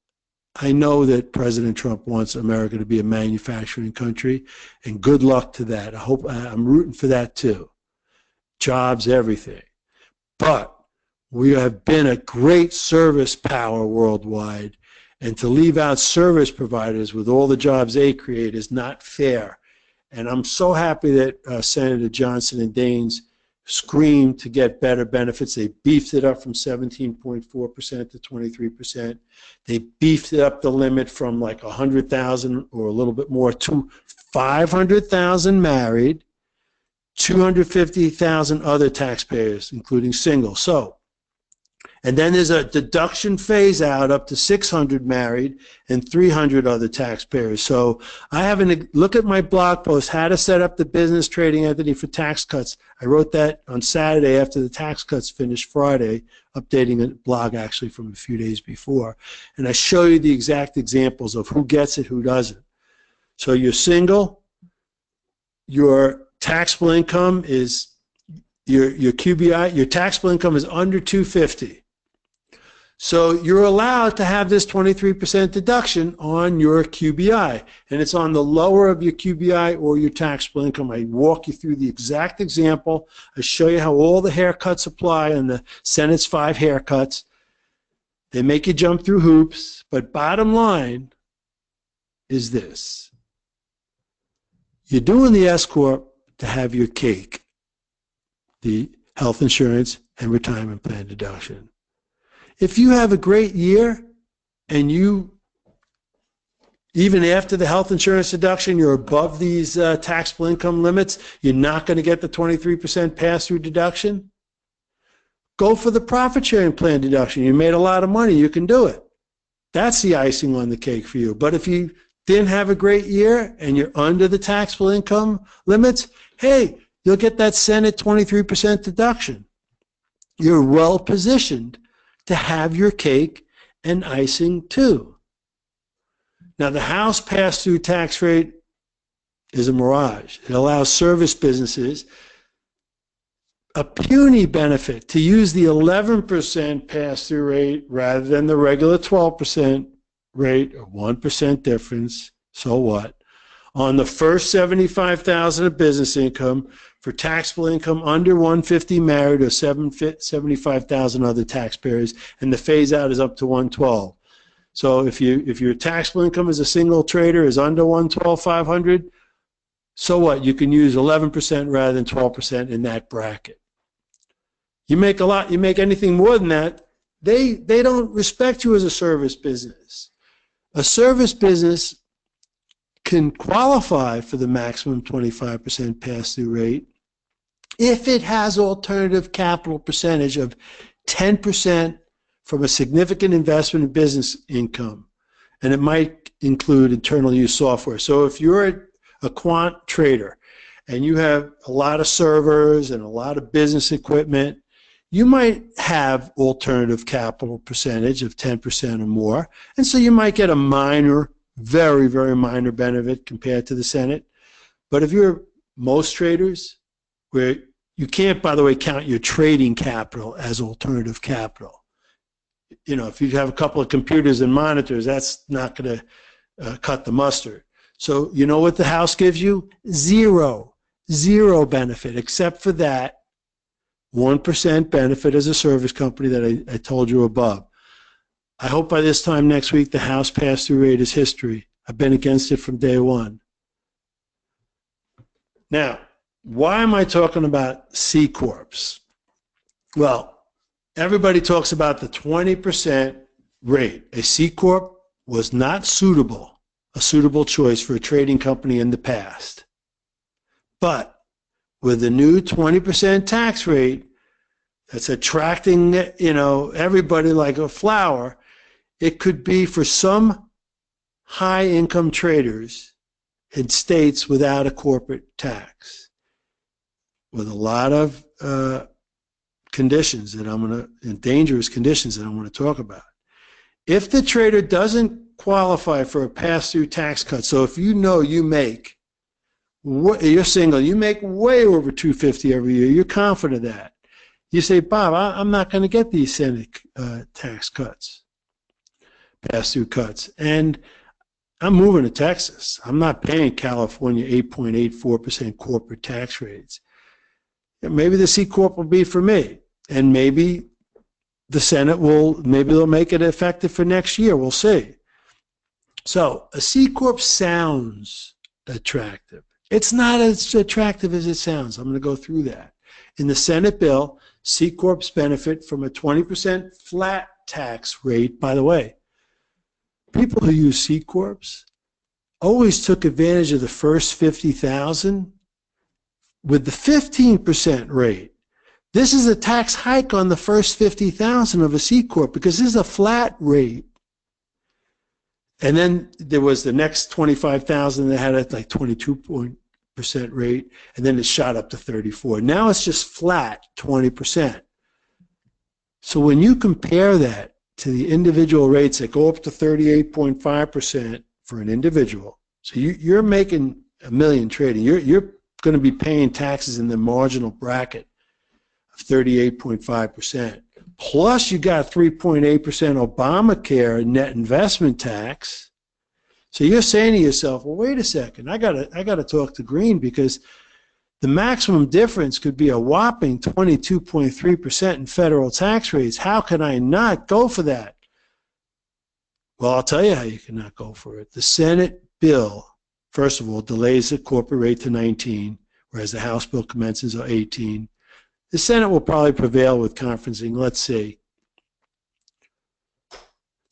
I know that President Trump wants America to be a manufacturing country, and good luck to that. I'm rooting for that too. Jobs, everything. But we have been a great service power worldwide, and to leave out service providers with all the jobs they create is not fair. And I'm so happy that Senator Johnson and Daines screamed to get better benefits. They beefed it up from 17.4% to 23%. They beefed it up the limit from like 100,000 or a little bit more to 500,000 married, 250,000 other taxpayers, including single. So, and then there's a deduction phase out up to 600 married and 300 other taxpayers. So I have look at my blog post, how to set up the business trading entity for tax cuts. I wrote that on Saturday after the tax cuts finished Friday, updating a blog actually from a few days before. And I show you the exact examples of who gets it, who doesn't. So you're single, your taxable income is, your QBI, your taxable income is under 250. So you're allowed to have this 23% deduction on your QBI, and it's on the lower of your QBI or your taxable income. I walk you through the exact example. I show you how all the haircuts apply on the Senate's 5 haircuts. They make you jump through hoops, but bottom line is this. You're doing the S-Corp to have your cake, the health insurance and retirement plan deduction. If you have a great year and you, even after the health insurance deduction, you're above these taxable income limits, you're not going to get the 23% pass-through deduction, go for the profit sharing plan deduction. You made a lot of money, you can do it. That's the icing on the cake for you. But if you didn't have a great year and you're under the taxable income limits, hey, you'll get that Senate 23% deduction. You're well positioned to have your cake and icing too. Now the House pass-through tax rate is a mirage. It allows service businesses a puny benefit to use the 11% pass-through rate rather than the regular 12% rate, or 1% difference, so what, on the first $75,000 of business income for taxable income under 150 married or 75,000 other taxpayers, and the phase out is up to 112. So if your taxable income as a single trader is under 112,500, so what? You can use 11% rather than 12% in that bracket. You make a lot, you make anything more than that, they don't respect you as a service business. A service business can qualify for the maximum 25% pass-through rate if it has alternative capital percentage of 10% from a significant investment in business income. And it might include internal use software. So if you're a quant trader and you have a lot of servers and a lot of business equipment, you might have alternative capital percentage of 10% or more. And so you might get a minor, very, very minor benefit compared to the Senate. But if you're most traders, where you can't, by the way, count your trading capital as alternative capital. You know, if you have a couple of computers and monitors, that's not going to cut the mustard. So you know what the House gives you? Zero benefit, except for that 1% benefit as a service company that I told you above. I hope by this time next week the House pass-through rate is history. I've been against it from day one. Now, why am I talking about C Corps? Well, everybody talks about the 20% rate. A C Corp was not a suitable choice for a trading company in the past. But with the new 20% tax rate that's attracting, you know, everybody like a flower, it could be for some high-income traders in states without a corporate tax, with a lot of conditions that and dangerous conditions that I'm going to talk about. If the trader doesn't qualify for a pass-through tax cut, so if you know you make, you're single, you make way over $250 every year, you're confident of that. You say, Bob, I'm not going to get these Senate tax cuts, pass-through cuts, and I'm moving to Texas. I'm not paying California 8.84% corporate tax rates. Maybe the C Corp will be for me, and maybe the Senate maybe they'll make it effective for next year. We'll see. So a C Corp sounds attractive. It's not as attractive as it sounds. I'm going to go through that. In the Senate bill, C Corps benefit from a 20% flat tax rate. By the way, people who use C Corps always took advantage of the first $50,000 with the 15% rate. This is a tax hike on the first $50,000 of a C Corp because this is a flat rate. And then there was the next $25,000 that had a like 22% rate, and then it shot up to 34%. Now it's just flat 20%. So when you compare that to the individual rates that go up to 38.5% for an individual, so you're making $1 million trading. You're going to be paying taxes in the marginal bracket of 38.5%. Plus you got 3.8% Obamacare net investment tax. So you're saying to yourself, well, wait a second, I gotta talk to Green because the maximum difference could be a whopping 22.3% in federal tax rates. How can I not go for that? Well, I'll tell you how you cannot go for it. The Senate bill, first of all, delays the corporate rate to 19, whereas the House bill commences at 18. The Senate will probably prevail with conferencing. Let's see.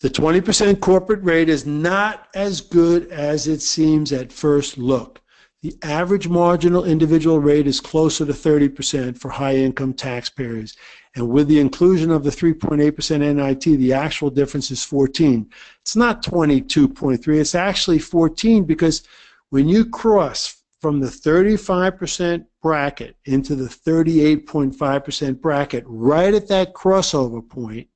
The 20% corporate rate is not as good as it seems at first look. The average marginal individual rate is closer to 30% for high-income taxpayers. And with the inclusion of the 3.8% NIT, the actual difference is 14. It's not 22.3. It's actually 14 because when you cross from the 35% bracket into the 38.5% bracket, right at that crossover point,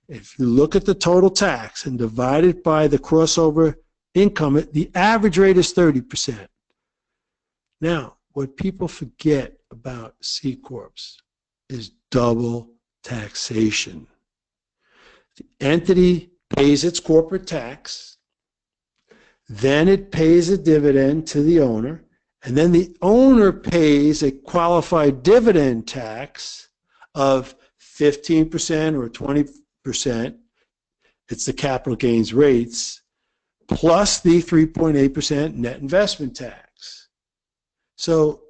if you look at the total tax and divide it by the crossover income, the average rate is 30%. Now, what people forget about C Corps is double taxation. The entity pays its corporate tax, then it pays a dividend to the owner, and then the owner pays a qualified dividend tax of 15% or 20%. It's the capital gains rates, plus the 3.8% net investment tax. So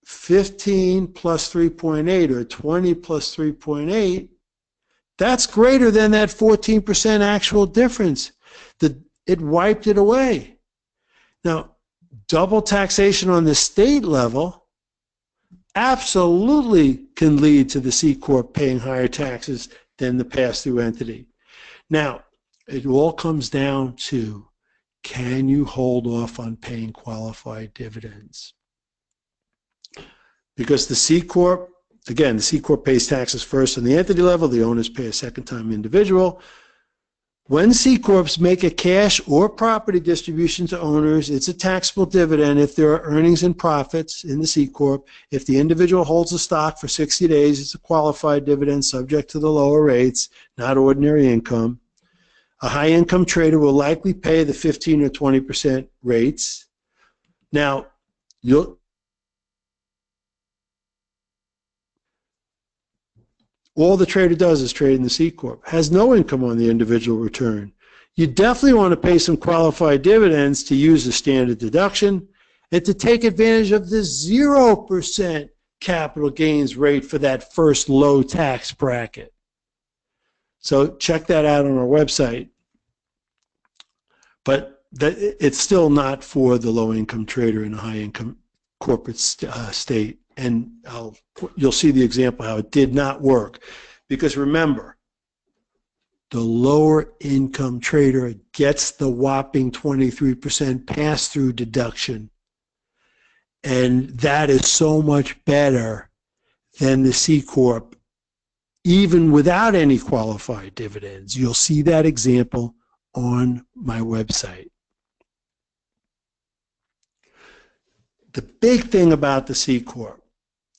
15 plus 3.8 or 20 plus 3.8, that's greater than that 14% actual difference. It wiped it away. Now, double taxation on the state level absolutely can lead to the C Corp paying higher taxes than the pass-through entity. Now, it all comes down to, can you hold off on paying qualified dividends? Because the C Corp, again, the C Corp pays taxes first on the entity level, the owners pay a second-time individual. When C Corps make a cash or property distribution to owners, it's a taxable dividend if there are earnings and profits in the C Corp. If the individual holds the stock for 60 days, it's a qualified dividend subject to the lower rates, not ordinary income. A high-income trader will likely pay the 15 or 20% rates. Now, all the trader does is trade in the C Corp, has no income on the individual return. You definitely want to pay some qualified dividends to use the standard deduction and to take advantage of the 0% capital gains rate for that first low tax bracket. So check that out on our website. But it's still not for the low-income trader in a high-income corporate state. And you'll see the example how it did not work. Because remember, the lower income trader gets the whopping 23% pass-through deduction. And that is so much better than the C Corp, even without any qualified dividends. You'll see that example on my website. The big thing about the C Corp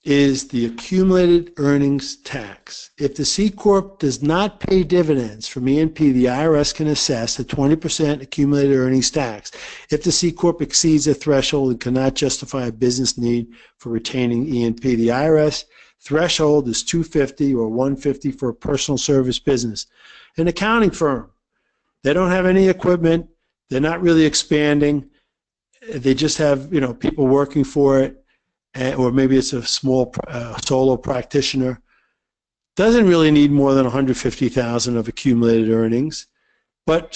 is the accumulated earnings tax. If the C Corp does not pay dividends from E&P, the IRS can assess a 20% accumulated earnings tax. If the C Corp exceeds a threshold and cannot justify a business need for retaining E&P, the IRS threshold is $250 or $150 for a personal service business. An accounting firm, they don't have any equipment, they're not really expanding, they just have people working for it, or maybe it's a small solo practitioner, doesn't really need more than $150,000 of accumulated earnings, but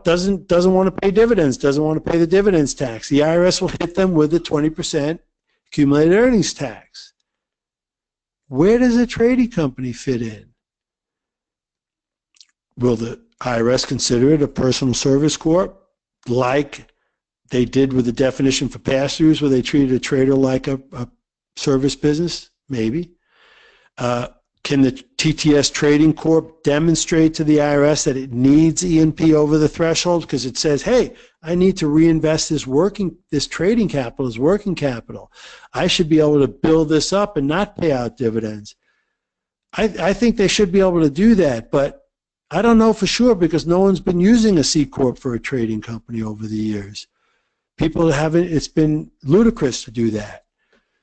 doesn't want to pay dividends, doesn't want to pay the dividends tax. The IRS will hit them with the 20% accumulated earnings tax. Where does a trading company fit in? Will the IRS consider it a personal service corp, like they did with the definition for pass-throughs, where they treated a trader like a service business? Maybe. Can the TTS Trading Corp demonstrate to the IRS that it needs E&P over the threshold because it says, hey, I need to reinvest this trading capital as working capital. I should be able to build this up and not pay out dividends. I think they should be able to do that, but I don't know for sure because no one's been using a C Corp for a trading company over the years. People haven't, it's been ludicrous to do that.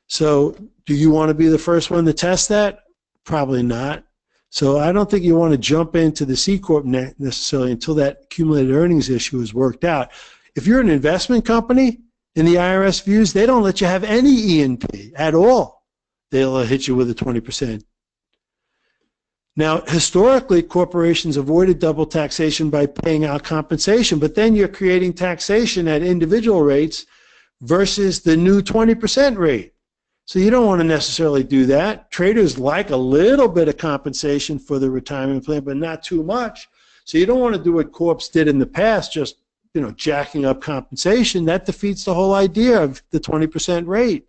So do you want to be the first one to test that? Probably not. So I don't think you want to jump into the C Corp necessarily until that accumulated earnings issue is worked out. If you're an investment company, in the IRS views, they don't let you have any E&P at all. They'll hit you with a 20%. Now, historically, corporations avoided double taxation by paying out compensation, but then you're creating taxation at individual rates versus the new 20% rate. So you don't want to necessarily do that. Traders like a little bit of compensation for the retirement plan, but not too much. So you don't want to do what corps did in the past, just jacking up compensation. That defeats the whole idea of the 20% rate.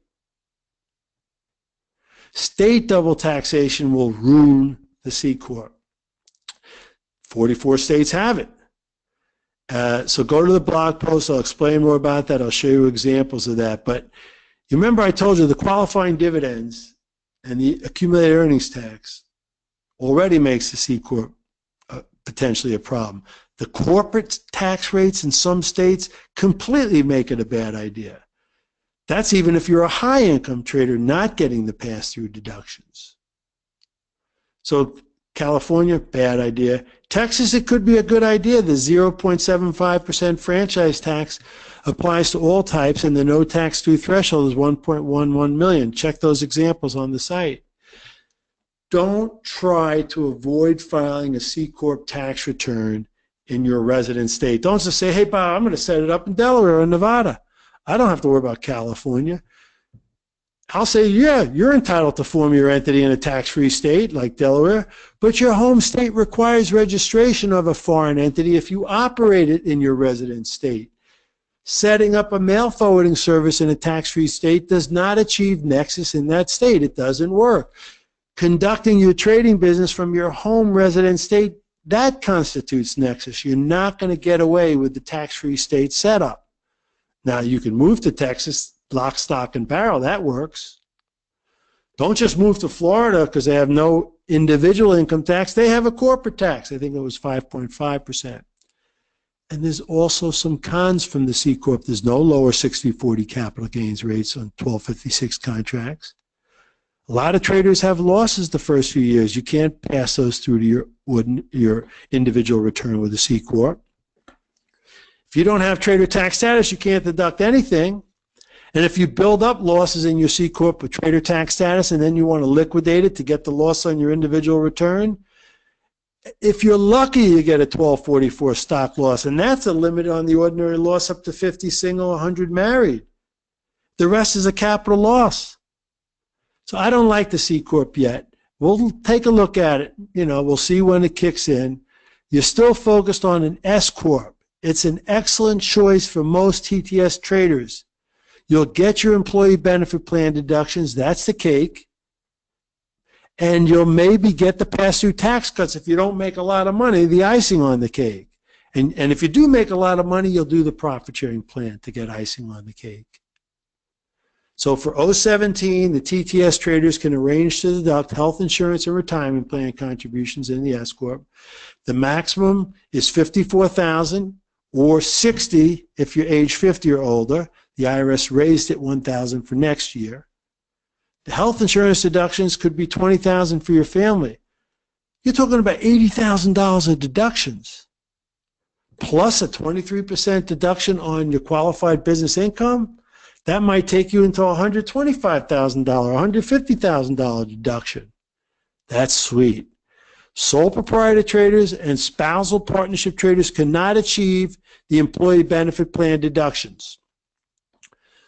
State double taxation will ruin the C Corp. 44 states have it. So go to the blog post. I'll explain more about that. I'll show you examples of that. But you remember I told you the qualifying dividends and the accumulated earnings tax already makes the C Corp potentially a problem. The corporate tax rates in some states completely make it a bad idea. That's even if you're a high-income trader not getting the pass-through deductions. So California, bad idea. Texas, it could be a good idea. The 0.75% franchise tax applies to all types, and the no tax-through threshold is $1.11 million. Check those examples on the site. Don't try to avoid filing a C Corp tax return in your resident state. Don't just say, hey, Bob, I'm going to set it up in Delaware or Nevada. I don't have to worry about California. I'll say, yeah, you're entitled to form your entity in a tax-free state like Delaware, but your home state requires registration of a foreign entity if you operate it in your resident state. Setting up a mail forwarding service in a tax-free state does not achieve nexus in that state. It doesn't work. Conducting your trading business from your home resident state, that constitutes nexus. You're not going to get away with the tax-free state setup. Now, you can move to Texas, lock, stock, and barrel. That works. Don't just move to Florida because they have no individual income tax. They have a corporate tax. I think it was 5.5%. And there's also some cons from the C Corp. There's no lower 60/40 capital gains rates on 1256 contracts. A lot of traders have losses the first few years. You can't pass those through to your individual return with a C Corp. If you don't have trader tax status, you can't deduct anything. And if you build up losses in your C Corp with trader tax status and then you want to liquidate it to get the loss on your individual return, if you're lucky, you get a 1244 stock loss, and that's a limit on the ordinary loss up to 50 single, 100 married. The rest is a capital loss. So I don't like the C Corp yet. We'll take a look at it. We'll see when it kicks in. You're still focused on an S Corp. It's an excellent choice for most TTS traders. You'll get your employee benefit plan deductions. That's the cake. And you'll maybe get the pass-through tax cuts if you don't make a lot of money, the icing on the cake. And if you do make a lot of money, you'll do the profit-sharing plan to get icing on the cake. So for 017, the TTS traders can arrange to deduct health insurance and retirement plan contributions in the S Corp. The maximum is $54,000 or $60,000 if you're age 50 or older. The IRS raised it $1,000 for next year. The health insurance deductions could be $20,000 for your family. You're talking about $80,000 of deductions, plus a 23% deduction on your qualified business income. That might take you into a $125,000, $150,000 deduction. That's sweet. Sole proprietor traders and spousal partnership traders cannot achieve the employee benefit plan deductions.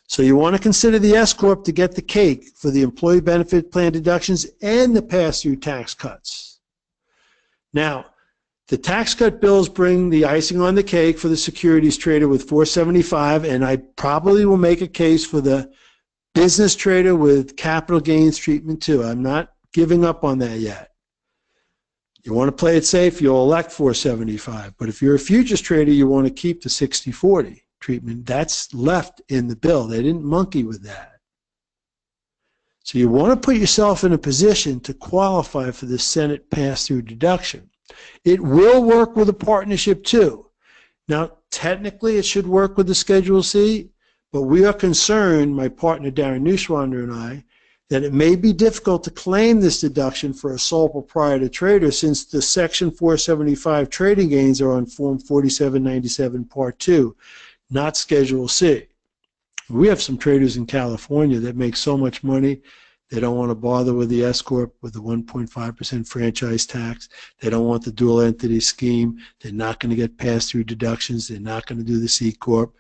So you want to consider the S Corp to get the cake for the employee benefit plan deductions and the pass-through tax cuts. Now, the tax cut bills bring the icing on the cake for the securities trader with 475, and I probably will make a case for the business trader with capital gains treatment too. I'm not giving up on that yet. You want to play it safe, you'll elect 475. But if you're a futures trader, you want to keep the 60/40 treatment. That's left in the bill. They didn't monkey with that. So you want to put yourself in a position to qualify for the Senate pass-through deduction. It will work with a partnership too. Now, technically it should work with the Schedule C, but we are concerned, my partner Darren Neuschwander and I, that it may be difficult to claim this deduction for a sole proprietor trader since the Section 475 trading gains are on Form 4797 Part 2. Not Schedule C. We have some traders in California that make so much money they don't want to bother with the S Corp with the 1.5% franchise tax. They don't want the dual entity scheme. They're not going to get pass-through deductions. They're not going to do the C Corp.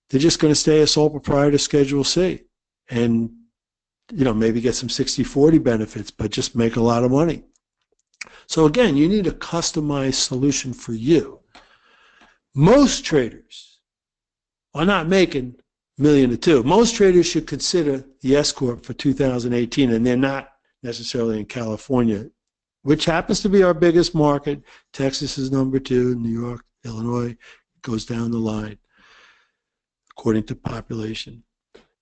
They're just going to stay a sole proprietor Schedule C and maybe get some 60/40 benefits, but just make a lot of money. So again, you need a customized solution for you. Most traders are not making $1 million or $2 million. Most traders should consider the S Corp for 2018, and they're not necessarily in California, which happens to be our biggest market. Texas is number 2, New York, Illinois goes down the line according to population.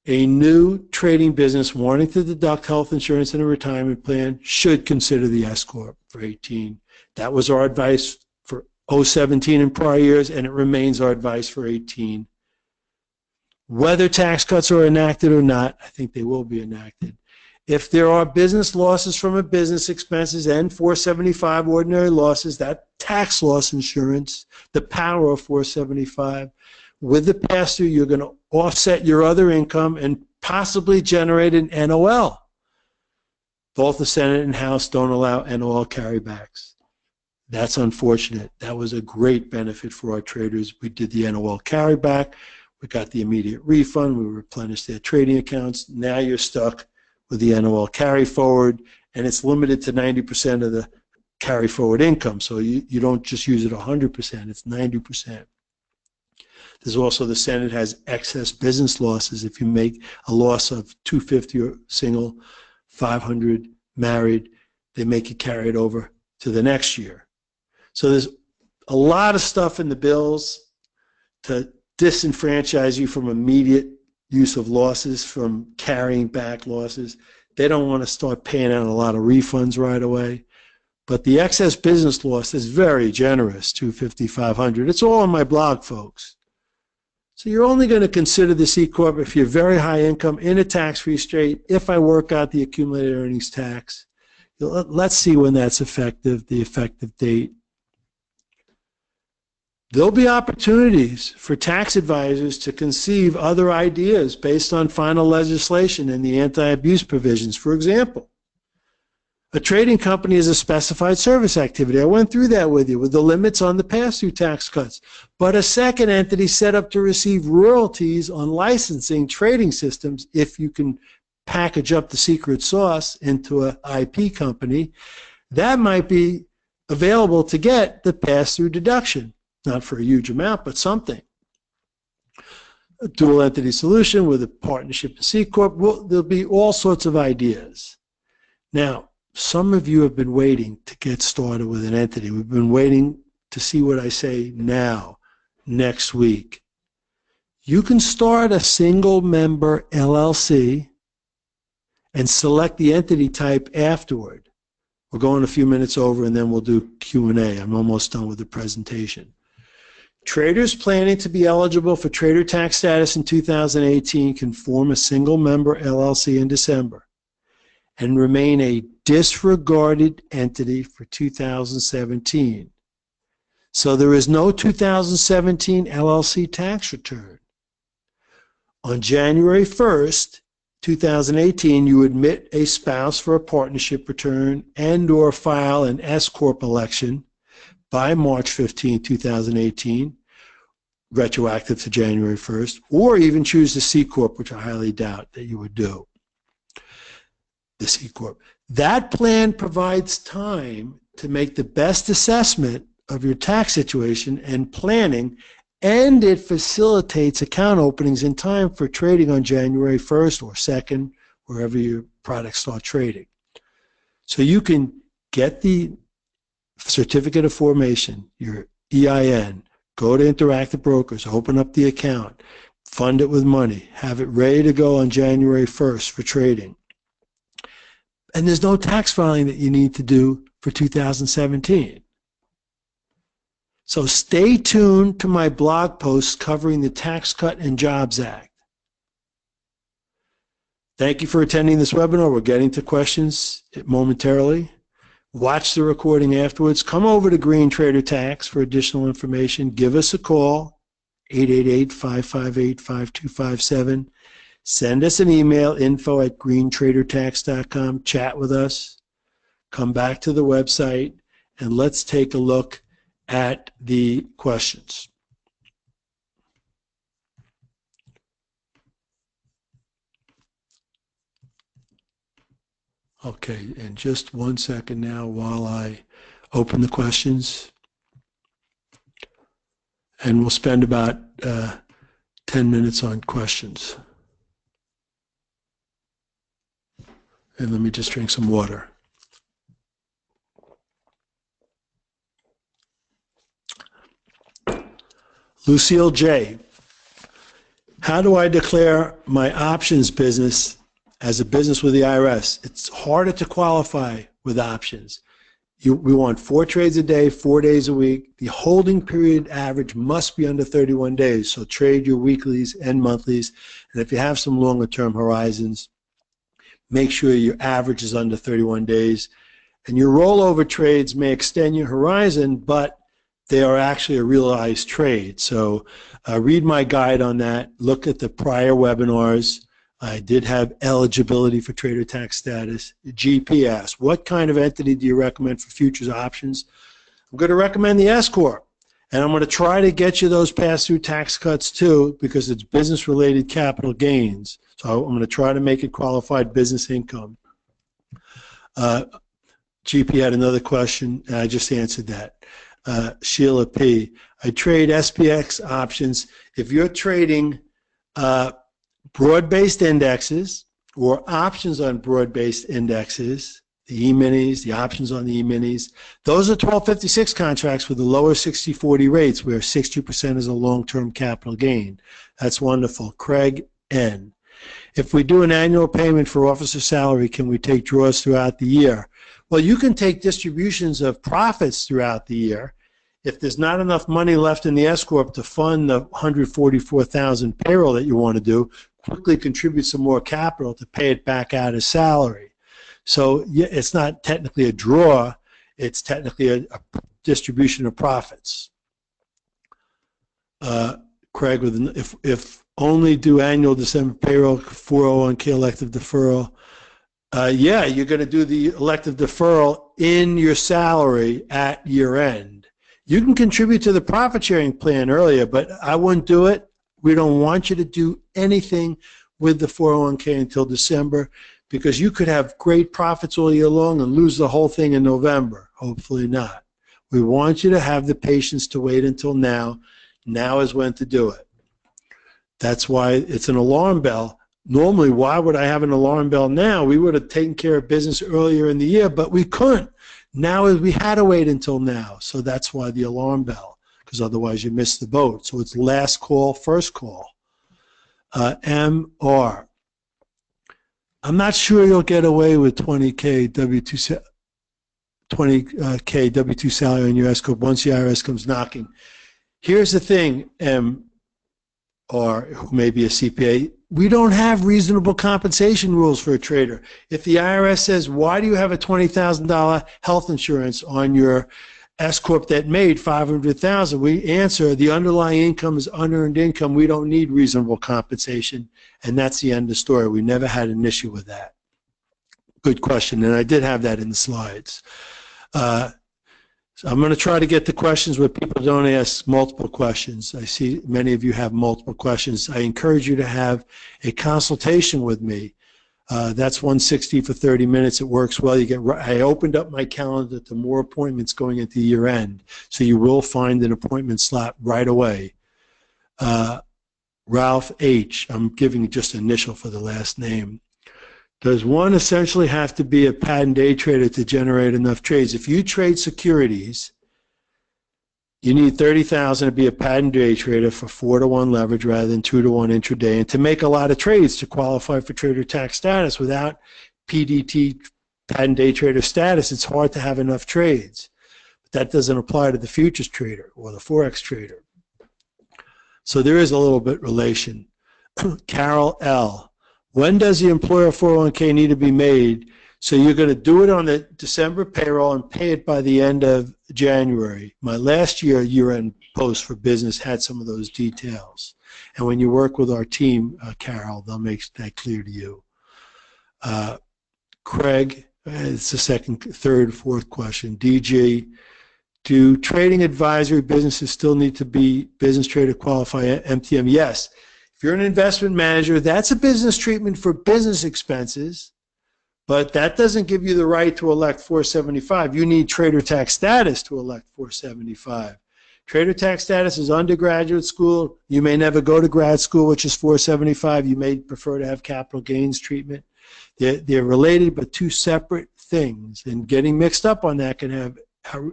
A new trading business wanting to deduct health insurance and a retirement plan should consider the S Corp for 18. That was our advice for 017 in prior years, and it remains our advice for 18. Whether tax cuts are enacted or not, I think they will be enacted. If there are business losses from a business expenses and 475 ordinary losses, that tax loss insurance, the power of 475, with the pass-through, you're going to offset your other income and possibly generate an NOL. Both the Senate and House don't allow NOL carrybacks. That's unfortunate. That was a great benefit for our traders. We did the NOL carryback. We got the immediate refund. We replenished their trading accounts. Now you're stuck with the NOL carry forward, and it's limited to 90% of the carry forward income. So you don't just use it 100%, it's 90%. There's also the Senate has excess business losses. If you make a loss of 250 or single, 500 married, they make you carry it over to the next year. So there's a lot of stuff in the bills to disenfranchise you from immediate use of losses, from carrying back losses. They don't want to start paying out a lot of refunds right away. But the excess business loss is very generous, 250, 500. It's all on my blog, folks. So you're only going to consider the C Corp if you're very high income in a tax-free state, if I work out the accumulated earnings tax. Let's see when that's effective, the effective date. There'll be opportunities for tax advisors to conceive other ideas based on final legislation and the anti-abuse provisions. For example, a trading company is a specified service activity. I went through that with you, with the limits on the pass-through tax cuts. But a second entity set up to receive royalties on licensing trading systems, if you can package up the secret sauce into an IP company, that might be available to get the pass-through deduction. Not for a huge amount, but something. A dual entity solution with a partnership in C Corp, there'll be all sorts of ideas. Now, some of you have been waiting to get started with an entity. We've been waiting to see what I say now, next week. You can start a single member LLC and select the entity type afterward. We're going a few minutes over and then we'll do Q&A. I'm almost done with the presentation. Traders planning to be eligible for trader tax status in 2018 can form a single member LLC in December and remain a disregarded entity for 2017. So there is no 2017 LLC tax return. On January 1st, 2018, you admit a spouse for a partnership return and or file an S-Corp election by March 15, 2018, retroactive to January 1st, or even choose the C Corp, which I highly doubt that you would do. The C Corp. That plan provides time to make the best assessment of your tax situation and planning, and it facilitates account openings in time for trading on January 1st or 2nd, wherever your products start trading. So you can get the certificate of formation, your EIN, go to Interactive Brokers, open up the account, fund it with money, have it ready to go on January 1st for trading. And there's no tax filing that you need to do for 2017. So stay tuned to my blog posts covering the Tax Cut and Jobs Act. Thank you for attending this webinar. We're getting to questions momentarily. Watch the recording afterwards. Come over to GreenTraderTax for additional information. Give us a call, 888-558-5257. Send us an email, info@greentradertax.com. Chat with us. Come back to the website, and let's take a look at the questions. Okay, and just 1 second now while I open the questions. And we'll spend about 10 minutes on questions. And let me just drink some water. Lucille J. How do I declare my options business as a business with the IRS? It's harder to qualify with options. We want 4 trades a day, 4 days a week. The holding period average must be under 31 days, so trade your weeklies and monthlies. And if you have some longer term horizons, make sure your average is under 31 days. And your rollover trades may extend your horizon, but they are actually a realized trade. So read my guide on that. Look at the prior webinars. I did have eligibility for trader tax status. GP asked, what kind of entity do you recommend for futures options? I'm going to recommend the S Corp. And I'm going to try to get you those pass-through tax cuts too, because it's business-related capital gains. So I'm going to try to make it qualified business income. GP had another question, and I just answered that. Sheila P. I trade SPX options. If you're trading broad-based indexes or options on broad-based indexes, the E-minis, the options on the E-minis, those are 1256 contracts with the lower 60-40 rates where 60% is a long-term capital gain. That's wonderful. Craig N. If we do an annual payment for officer salary, can we take draws throughout the year? Well, you can take distributions of profits throughout the year. If there's not enough money left in the S-Corp to fund the $144,000 payroll that you want to do, quickly contribute some more capital to pay it back out as salary. So yeah, it's not technically a draw, it's technically a distribution of profits. Craig, with if only do annual December payroll, 401k elective deferral, yeah, you're going to do the elective deferral in your salary at year end. You can contribute to the profit sharing plan earlier, but I wouldn't do it. We don't want you to do anything with the 401k until December, because you could have great profits all year long and lose the whole thing in November. Hopefully not. We want you to have the patience to wait until now. Now is when to do it. That's why it's an alarm bell. Normally, why would I have an alarm bell now? We would have taken care of business earlier in the year, but we couldn't. Now we had to wait until now. So that's why the alarm bell, because otherwise you miss the boat. So it's last call, first call. MR. I'm not sure you'll get away with 20K W2 salary on your S-Corp once the IRS comes knocking. Here's the thing, or who may be a CPA, we don't have reasonable compensation rules for a trader. If the IRS says, why do you have a $20,000 health insurance on your S-Corp that made $500,000, we answer the underlying income is unearned income. We don't need reasonable compensation, and that's the end of the story. We never had an issue with that. Good question, and I did have that in the slides. So I'm going to try to get the questions where people don't ask multiple questions. I see many of you have multiple questions. I encourage you to have a consultation with me. That's $160 for 30 minutes. It works well. I opened up my calendar to more appointments going into year end, so you will find an appointment slot right away. Ralph H. I'm giving just initial for the last name. Does one essentially have to be a patent day trader to generate enough trades? If you trade securities, you need 30,000 to be a patent day trader for 4-to-1 leverage rather than 2-to-1 intraday, and to make a lot of trades to qualify for trader tax status. Without PDT, patent day trader status, it's hard to have enough trades. But that doesn't apply to the futures trader or the Forex trader. So there is a little bit relation. Carol L. When does the employer 401k need to be made? So you're going to do it on the December payroll and pay it by the end of January. My last year-end post for business had some of those details. And when you work with our team, Carol, they'll make that clear to you. Craig, it's the second, third, fourth question. DG, do trading advisory businesses still need to be business trader qualify MTM? Yes. If you're an investment manager, that's a business treatment for business expenses, but that doesn't give you the right to elect 475. You need trader tax status to elect 475. Trader tax status is undergraduate school. You may never go to grad school, which is 475. You may prefer to have capital gains treatment. They're related but two separate things, and getting mixed up on that can have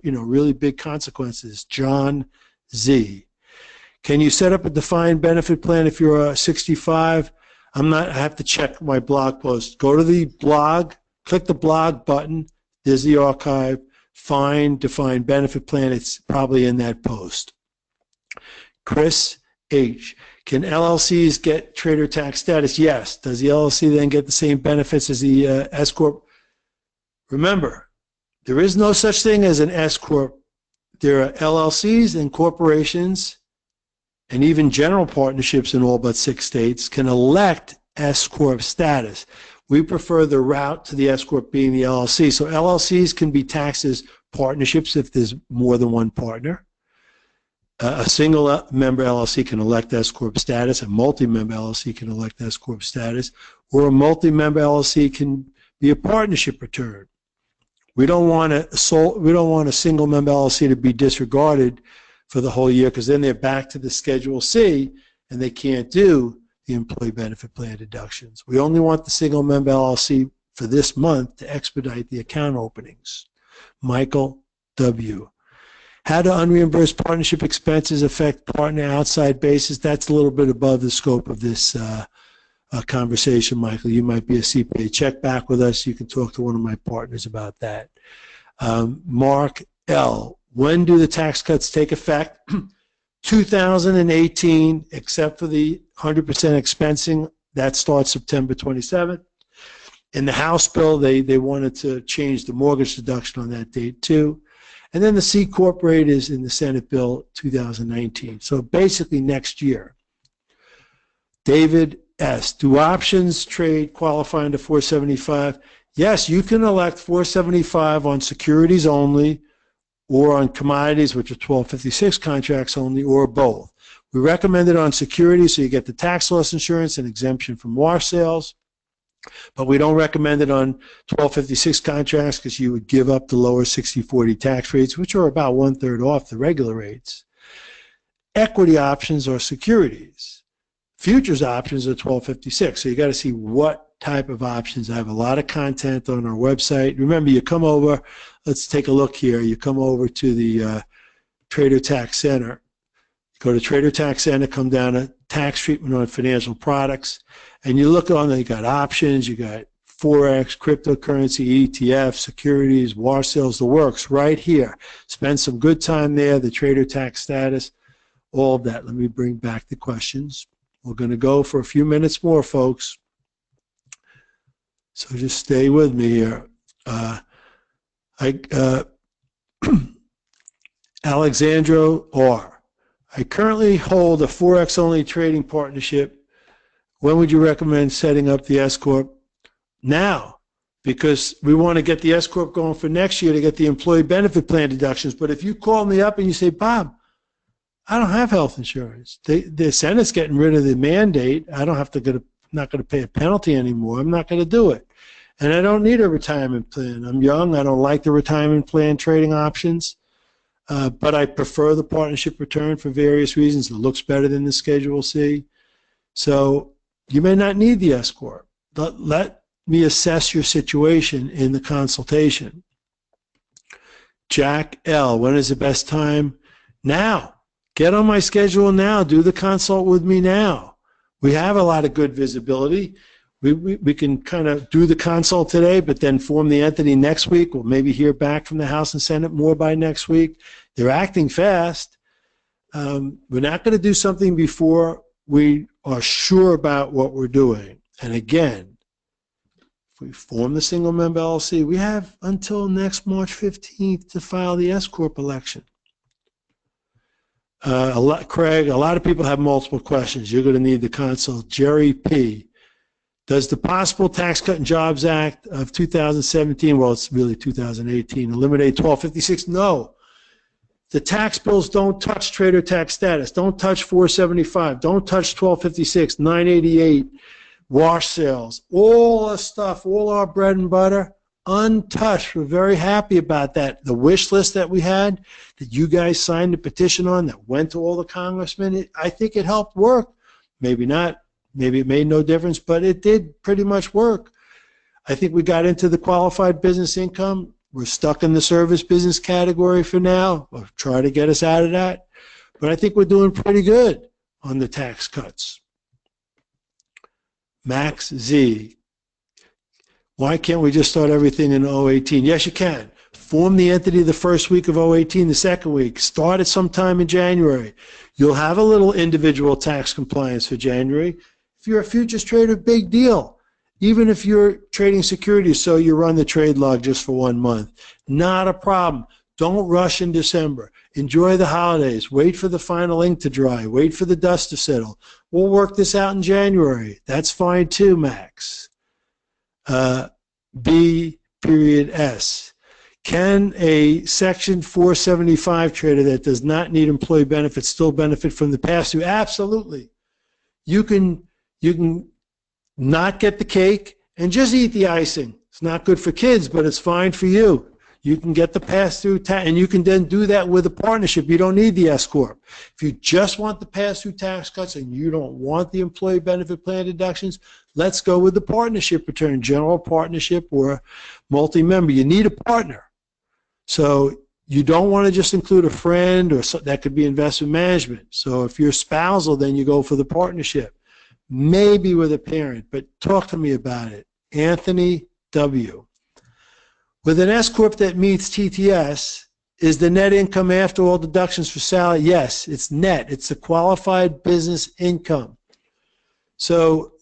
really big consequences. John Z. Can you set up a defined benefit plan if you're 65? I have to check my blog post. Go to the blog, click the blog button. There's the archive. Find defined benefit plan. It's probably in that post. Chris H. Can LLCs get trader tax status? Yes. Does the LLC then get the same benefits as the S-Corp? Remember, there is no such thing as an S-Corp. There are LLCs and corporations, and even general partnerships in all but 6 states can elect S-Corp status. We prefer the route to the S-Corp being the LLC. So LLCs can be taxed as partnerships if there's more than one partner. A single member LLC can elect S Corp status, a multi-member LLC can elect S Corp status, or a multi-member LLC can be a partnership return. We don't want a single member LLC to be disregarded for the whole year, because then they're back to the Schedule C and they can't do the employee benefit plan deductions. We only want the single member LLC for this month to expedite the account openings. Michael W. How do unreimbursed partnership expenses affect partner outside basis? That's a little bit above the scope of this conversation, Michael. You might be a CPA. Check back with us. You can talk to one of my partners about that. Mark L. When do the tax cuts take effect? 2018, except for the 100% expensing. That starts September 27th. In the House bill, they wanted to change the mortgage deduction on that date too. And then the C Corp rate is in the Senate bill 2019. So basically next year. David S. Do options trade qualify under 475? Yes, you can elect 475 on securities only, or on commodities, which are 1256 contracts only, or both. We recommend it on securities so you get the tax loss insurance and exemption from wash sales. But we don't recommend it on 1256 contracts because you would give up the lower 60/40 tax rates, which are about 1/3 off the regular rates. Equity options are securities. Futures options are 1256. So you got to see what type of options. I have a lot of content on our website. Remember, you come over, let's take a look here. You come over to the Trader Tax Center. Go to Trader Tax Center, come down to tax treatment on financial products, and you look on there, you got options, you got Forex, cryptocurrency, ETF, securities, wash sales, the works right here. Spend some good time there, the Trader Tax status, all of that. Let me bring back the questions. We're going to go for a few minutes more, folks. So just stay with me here. Alexandro R. I currently hold a Forex-only trading partnership. When would you recommend setting up the S Corp? Now, because we want to get the S Corp going for next year to get the employee benefit plan deductions. But if you call me up and you say, Bob, I don't have health insurance. The Senate's getting rid of the mandate. I don't have to not going to pay a penalty anymore. I'm not going to do it. And I don't need a retirement plan. I'm young. I don't like the retirement plan trading options. But I prefer the partnership return for various reasons. It looks better than the Schedule C. So you may not need the S Corp. Let me assess your situation in the consultation. Jack L. When is the best time? Now. Get on my schedule now. Do the consult with me now. We have a lot of good visibility. We can kind of do the consult today, but then form the entity next week. We'll maybe hear back from the House and Senate more by next week. They're acting fast. We're not going to do something before we are sure about what we're doing. And again, if we form the single member LLC, we have until next March 15th to file the S Corp election. Craig, a lot of people have multiple questions. You're going to need the consult. Jerry P. Does the possible Tax Cut and Jobs Act of 2017, well, it's really 2018, eliminate 1256? No. The tax bills don't touch trader tax status. Don't touch 475. Don't touch 1256, 988, wash sales. All the stuff, all our bread and butter, untouched. We're very happy about that. The wish list that we had, that you guys signed the petition on, that went to all the congressmen, I think it helped work. Maybe not. Maybe it made no difference, but it did pretty much work. I think we got into the qualified business income. We're stuck in the service business category for now. We'll try to get us out of that. But I think we're doing pretty good on the tax cuts. Max Z. Why can't we just start everything in 2018? Yes, you can. Form the entity the first week of 2018, the second week. Start it sometime in January. You'll have a little individual tax compliance for January. If you're a futures trader, big deal. Even if you're trading securities, so you run the trade log just for 1 month. Not a problem. Don't rush in December. Enjoy the holidays. Wait for the final ink to dry. Wait for the dust to settle. We'll work this out in January. That's fine too, Max. B.S. Can a Section 475 trader that does not need employee benefits still benefit from the pass-through? Absolutely. You can not get the cake and just eat the icing. It's not good for kids, but it's fine for you. You can get the pass-through tax, and you can then do that with a partnership. You don't need the S-Corp. If you just want the pass-through tax cuts and you don't want the employee benefit plan deductions, let's go with the partnership return, general partnership or multi-member. You need a partner. So you don't want to just include a friend, or that could be investment management. So if you're spousal, then you go for the partnership. Maybe with a parent, but talk to me about it. Anthony W. With an S-Corp that meets TTS, is the net income after all deductions for salary? Yes, it's net. It's a qualified business income. So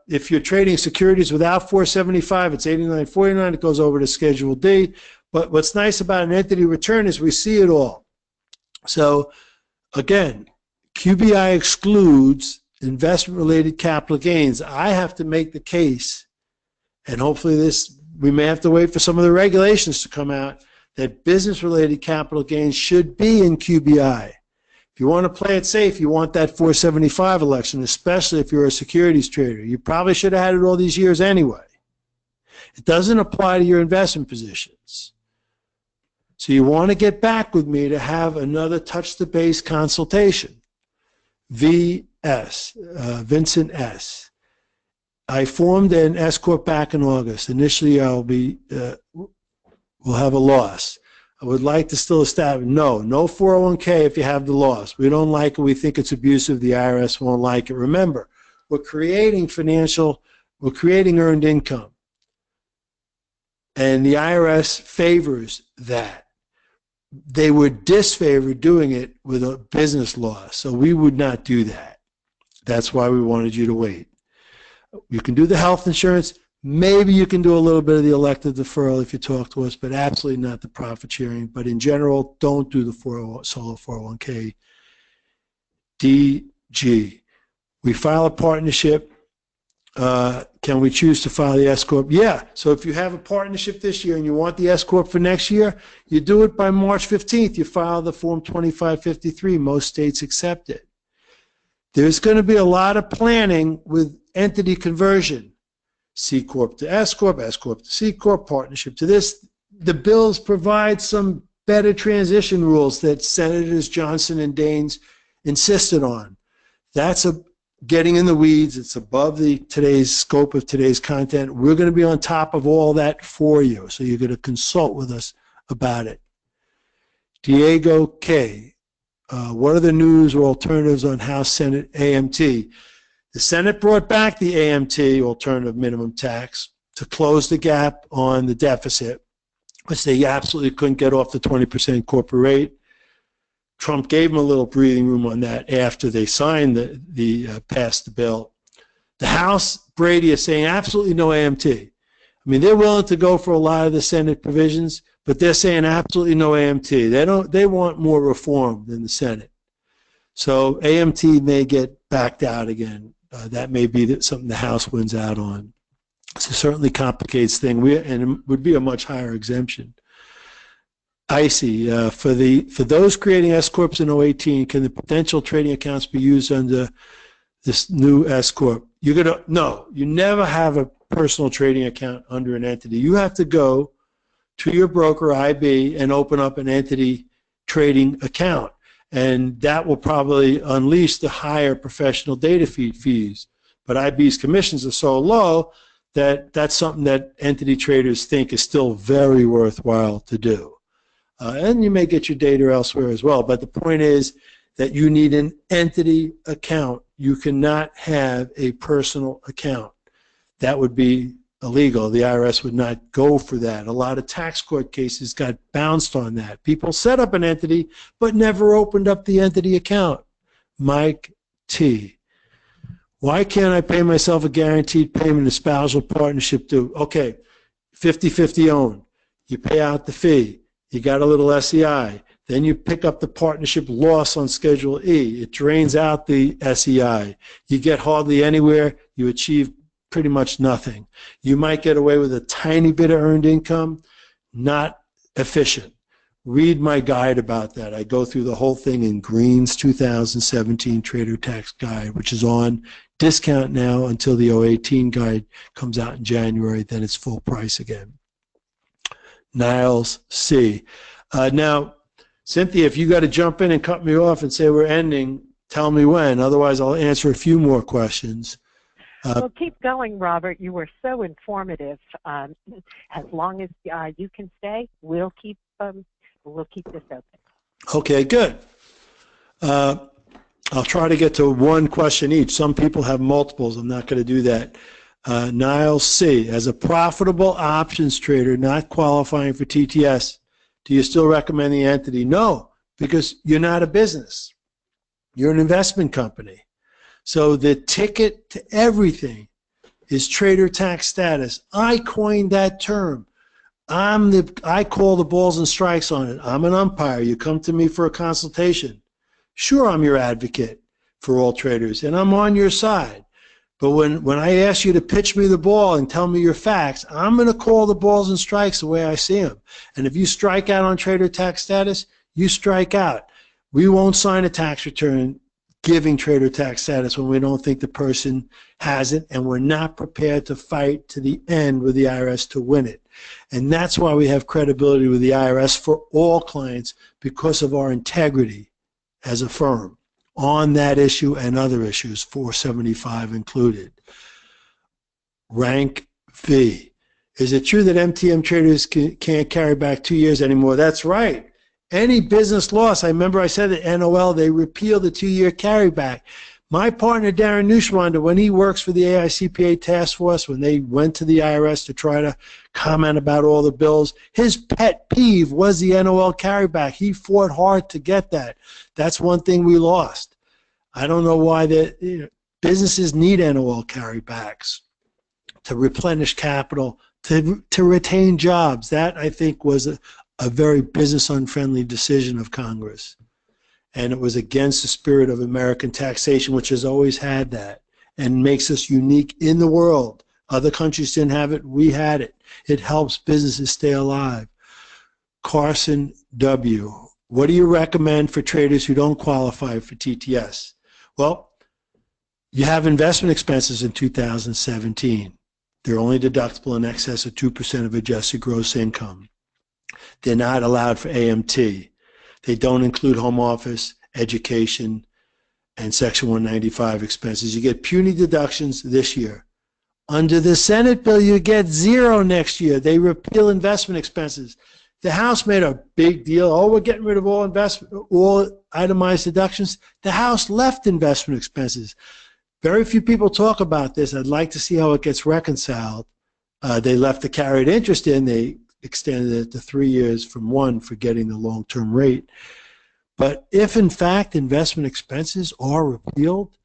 if you're trading securities without 475, it's 89.49. It goes over to Schedule D. But what's nice about an entity return is we see it all. So again, QBI excludes investment-related capital gains. I have to make the case, and hopefully we may have to wait for some of the regulations to come out, that business-related capital gains should be in QBI. If you want to play it safe, you want that 475 election, especially if you're a securities trader. You probably should have had it all these years anyway. It doesn't apply to your investment positions. So you want to get back with me to have another touch-the-base consultation. VS, Vincent S. I formed an S-Corp back in August. Initially, we'll have a loss. I would like to still establish, no 401k if you have the loss. We don't like it. We think it's abusive. The IRS won't like it. Remember, we're creating earned income. And the IRS favors that. They would disfavor doing it with a business loss. So we would not do that. That's why we wanted you to wait. You can do the health insurance. Maybe you can do a little bit of the elective deferral if you talk to us, but absolutely not the profit sharing. But in general, don't do the solo 401k. DG. We file a partnership. Can we choose to file the S-Corp? Yeah. So if you have a partnership this year and you want the S-Corp for next year, you do it by March 15th. You file the Form 2553. Most states accept it. There's going to be a lot of planning with entity conversion. C-Corp to S-Corp, S-Corp to C-Corp, partnership to this. The bills provide some better transition rules that Senators Johnson and Daines insisted on. That's getting in the weeds. It's above today's scope of today's content. We're going to be on top of all that for you, so you're going to consult with us about it. Diego K. What are the news or alternatives on House Senate AMT? The Senate brought back the AMT, alternative minimum tax, to close the gap on the deficit, which they absolutely couldn't get off the 20% corporate rate. Trump gave them a little breathing room on that after they signed passed the bill. The House, Brady, is saying absolutely no AMT. I mean, they're willing to go for a lot of the Senate provisions, but they're saying absolutely no AMT. They want more reform than the Senate. So AMT may get backed out again. That may be something the House wins out on. So it certainly complicates things, and it would be a much higher exemption. Icy, for those creating S-Corps in 2018, can the potential trading accounts be used under this new S-Corp? No, you never have a personal trading account under an entity. You have to go to your broker, IB, and open up an entity trading account. And that will probably unleash the higher professional data fees. But IB's commissions are so low that that's something that entity traders think is still very worthwhile to do. And you may get your data elsewhere as well. But the point is that you need an entity account. You cannot have a personal account. That would be illegal. The IRS would not go for that. A lot of tax court cases got bounced on that. People set up an entity but never opened up the entity account. Mike T. Why can't I pay myself a guaranteed payment of spousal partnership due? Okay, 50-50 owned. You pay out the fee. You got a little SEI. Then you pick up the partnership loss on Schedule E. It drains out the SEI. You get hardly anywhere. You achieve pretty much nothing. You might get away with a tiny bit of earned income, not efficient. Read my guide about that. I go through the whole thing in Green's 2017 Trader Tax Guide, which is on discount now until the 018 guide comes out in January. Then it's full price again. Niles C. Now, Cynthia, if you got to jump in and cut me off and say we're ending, tell me when. Otherwise, I'll answer a few more questions. Well, keep going, Robert. You were so informative. As long as you can stay, we'll keep this open. Okay, good. I'll try to get to one question each. Some people have multiples. I'm not going to do that. Niles C. As a profitable options trader not qualifying for TTS, do you still recommend the entity? No, because you're not a business. You're an investment company. So the ticket to everything is trader tax status. I coined that term. I call the balls and strikes on it. I'm an umpire. You come to me for a consultation. Sure, I'm your advocate for all traders, and I'm on your side. But when I ask you to pitch me the ball and tell me your facts, I'm going to call the balls and strikes the way I see them. And if you strike out on trader tax status, you strike out. We won't sign a tax return giving trader tax status when we don't think the person has it, and we're not prepared to fight to the end with the IRS to win it. And that's why we have credibility with the IRS for all clients, because of our integrity as a firm on that issue and other issues, 475 included. Rank V. Is it true that MTM traders can't carry back 2 years anymore? That's right. Any business loss, I remember I said at NOL, they repealed the 2-year carryback. My partner, Darren Neuschwander, when he works for the AICPA task force, when they went to the IRS to try to comment about all the bills, his pet peeve was the NOL carryback. He fought hard to get that. That's one thing we lost. I don't know why businesses need NOL carrybacks to replenish capital, to retain jobs. That, I think, was a very business-unfriendly decision of Congress. And it was against the spirit of American taxation, which has always had that and makes us unique in the world. Other countries didn't have it. We had it. It helps businesses stay alive. Carson W. What do you recommend for traders who don't qualify for TTS? Well, you have investment expenses in 2017. They're only deductible in excess of 2% of adjusted gross income. They're not allowed for AMT. They don't include home office, education, and Section 195 expenses. You get puny deductions this year. Under the Senate bill, you get zero next year. They repeal investment expenses. The House made a big deal. Oh, we're getting rid of all itemized deductions. The House left investment expenses. Very few people talk about this. I'd like to see how it gets reconciled. They left the carried interest in. They extended it to 3 years from 1 for getting the long-term rate. But if, in fact, investment expenses are repealed,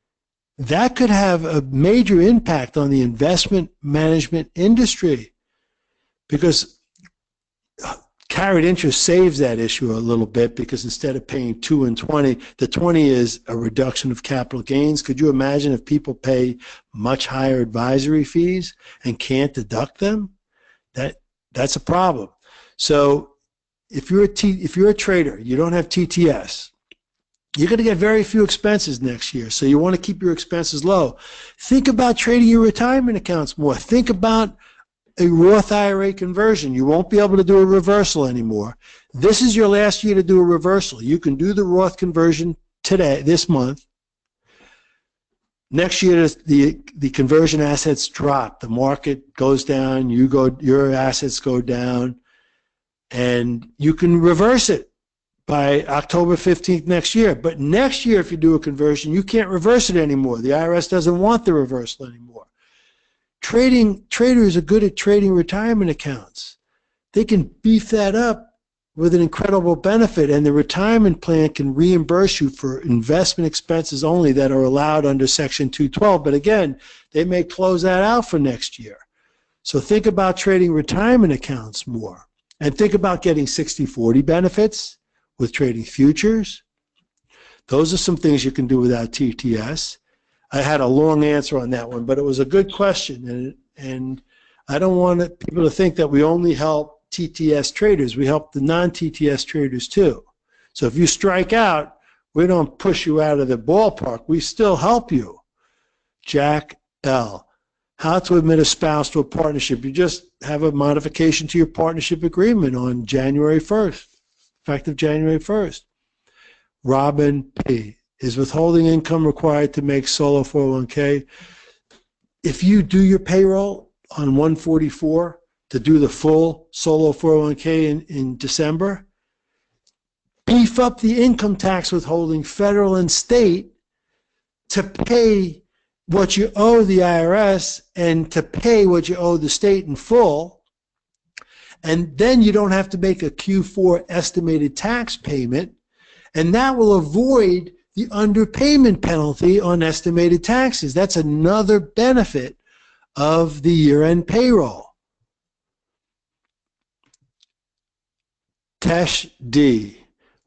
that could have a major impact on the investment management industry, because carried interest saves that issue a little bit, because instead of paying 2 and 20, the 20 is a reduction of capital gains. Could you imagine if people pay much higher advisory fees and can't deduct them? That's a problem. So if you're a trader, you don't have TTS, you're going to get very few expenses next year. So you want to keep your expenses low. Think about trading your retirement accounts more. Think about a Roth IRA conversion. You won't be able to do a reversal anymore. This is your last year to do a reversal. You can do the Roth conversion today, this month. Next year, the conversion assets drop. The market goes down. Your assets go down, and you can reverse it by October 15th next year. But next year, if you do a conversion, you can't reverse it anymore. The IRS doesn't want the reversal anymore. Traders are good at trading retirement accounts. They can beef that up with an incredible benefit, and the retirement plan can reimburse you for investment expenses only that are allowed under Section 212. But again, they may close that out for next year. So think about trading retirement accounts more, and think about getting 60/40 benefits with trading futures. Those are some things you can do without TTS. I had a long answer on that one, but it was a good question, and I don't want people to think that we only help TTS traders. We help the non-TTS traders too. So if you strike out, we don't push you out of the ballpark. We still help you. Jack L. How to admit a spouse to a partnership. You just have a modification to your partnership agreement on January 1st, effective January 1st. Robin P. Is withholding income required to make solo 401k? If you do your payroll on 144 to do the full solo 401k in December, beef up the income tax withholding, federal and state, to pay what you owe the IRS and to pay what you owe the state in full. And then you don't have to make a Q4 estimated tax payment, and that will avoid the underpayment penalty on estimated taxes. That's another benefit of the year-end payroll. Tesh D.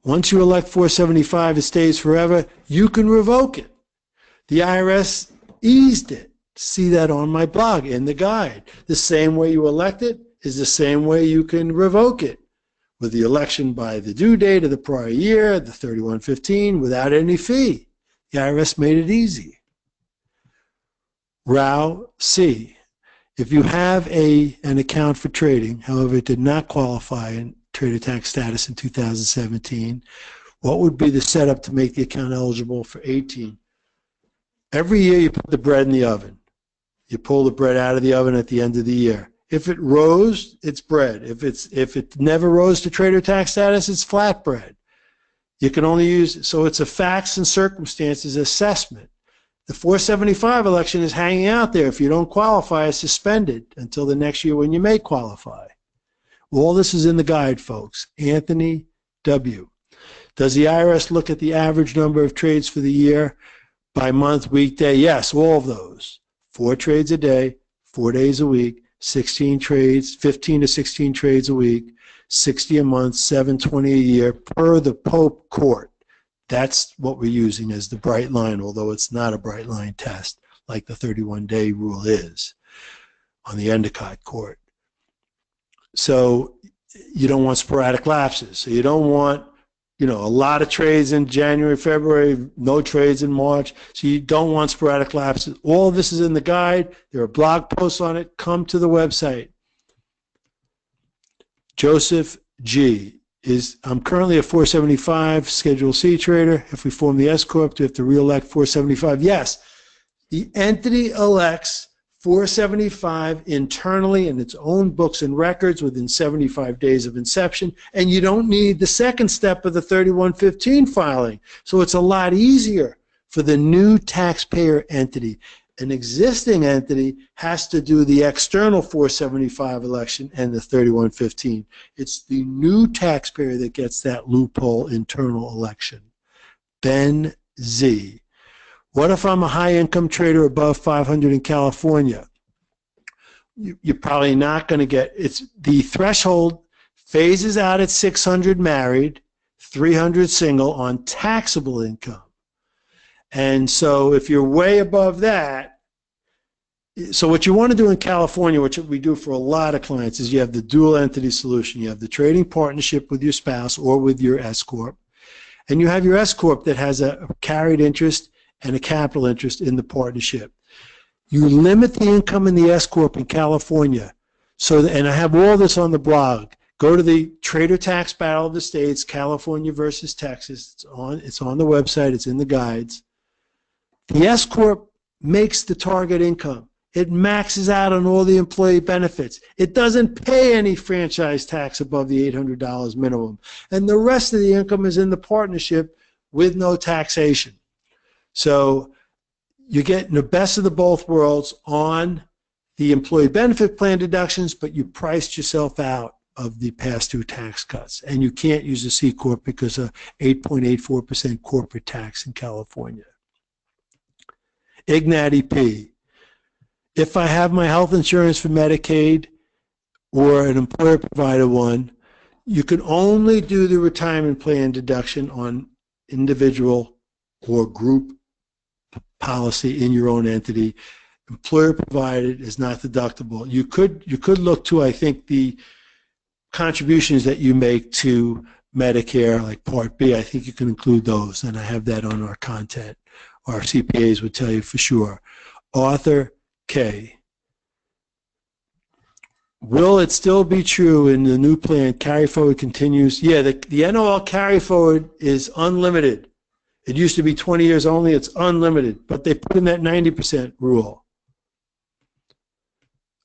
Once you elect 475, it stays forever. You can revoke it. The IRS eased it. See that on my blog in the guide. The same way you elect it is the same way you can revoke it, with the election by the due date of the prior year, the 3115, without any fee. The IRS made it easy. Rao C. If you have an account for trading, however, it did not qualify in trader tax status in 2017, what would be the setup to make the account eligible for 18? Every year you put the bread in the oven. You pull the bread out of the oven at the end of the year. If it rose, it's bread. If it never rose to trader tax status, it's flat bread. You can only use, so it's a facts and circumstances assessment. The 475 election is hanging out there. If you don't qualify, it's suspended until the next year when you may qualify. All this is in the guide, folks. Anthony W. Does the IRS look at the average number of trades for the year by month, weekday? Yes, all of those. 4 trades a day, 4 days a week, 16 trades, 15 to 16 trades a week, 60 a month, 720 a year per the Pope Court. That's what we're using as the bright line, although it's not a bright line test like the 31-day rule is on the Endicott Court. So you don't want sporadic lapses. So you don't want, a lot of trades in January, February, no trades in March. So you don't want sporadic lapses. All of this is in the guide. There are blog posts on it. Come to the website. Joseph G. I'm currently a 475 Schedule C trader. If we form the S Corp, do we have to re-elect 475? Yes. The entity elects 475 internally in its own books and records within 75 days of inception, and you don't need the second step of the 3115 filing. So it's a lot easier for the new taxpayer entity. An existing entity has to do the external 475 election and the 3115. It's the new taxpayer that gets that loophole internal election. Ben Z. What if I'm a high-income trader above 500 in California? You're probably not going to get, the threshold phases out at 600 married, 300 single on taxable income. And so if you're way above that, so what you want to do in California, which we do for a lot of clients, is you have the dual entity solution. You have the trading partnership with your spouse or with your S Corp, and you have your S Corp that has a carried interest and a capital interest in the partnership. You limit the income in the S Corp in California. And I have all this on the blog. Go to the Trader Tax Battle of the States, California versus Texas. It's on the website. It's in the guides. The S Corp makes the target income. It maxes out on all the employee benefits. It doesn't pay any franchise tax above the $800 minimum. And the rest of the income is in the partnership with no taxation. So you're getting the best of the both worlds on the employee benefit plan deductions, but you priced yourself out of the past 2 tax cuts. And you can't use a C Corp because of 8.84% corporate tax in California. Ignati P. If I have my health insurance for Medicaid or an employer-provided one, you can only do the retirement plan deduction on individual or group policy in your own entity. Employer-provided is not deductible. You could look to, I think, the contributions that you make to Medicare, like Part B, I think you can include those, and I have that on our content. Our CPAs would tell you for sure. Arthur K. Will it still be true in the new plan, carry forward continues? Yeah, the NOL carry forward is unlimited. It used to be 20 years only, it's unlimited, but they put in that 90% rule.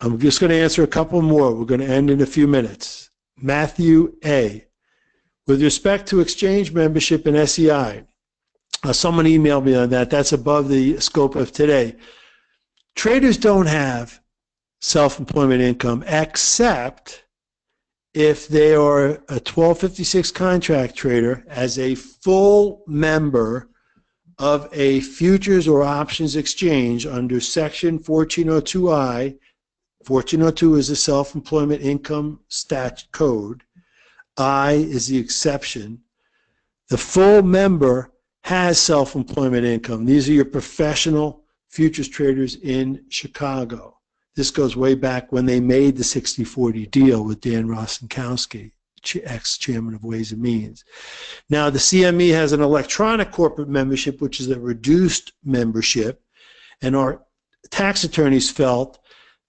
I'm just going to answer a couple more. We're going to end in a few minutes. Matthew A. With respect to exchange membership and SEI, someone emailed me on that. That's above the scope of today. Traders don't have self-employment income except if they are a 1256 contract trader as a full member of a futures or options exchange under Section 1402I. 1402 is the self-employment income statute code. I is the exception. The full member has self-employment income. These are your professional futures traders in Chicago. This goes way back when they made the 60-40 deal with Dan Rostenkowski, ex-chairman of Ways and Means. Now, the CME has an electronic corporate membership, which is a reduced membership, and our tax attorneys felt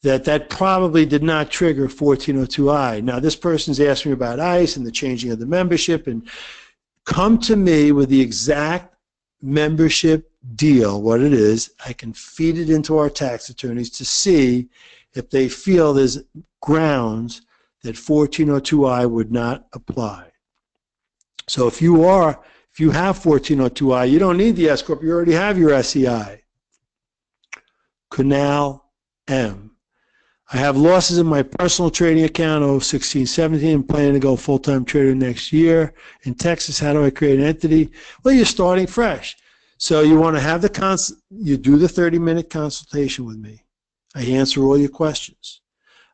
that that probably did not trigger 1402I. Now, this person's asked me about ICE and the changing of the membership, and come to me with the exact membership deal, what it is. I can feed it into our tax attorneys to see if they feel there's grounds that 1402I would not apply. So if you have 1402I, you don't need the S Corp, you already have your SEI. Kunal M. I have losses in my personal trading account of 16-17 and planning to go full-time trader next year. In Texas, how do I create an entity? Well, you're starting fresh. So you want to have you do the 30-minute consultation with me. I answer all your questions.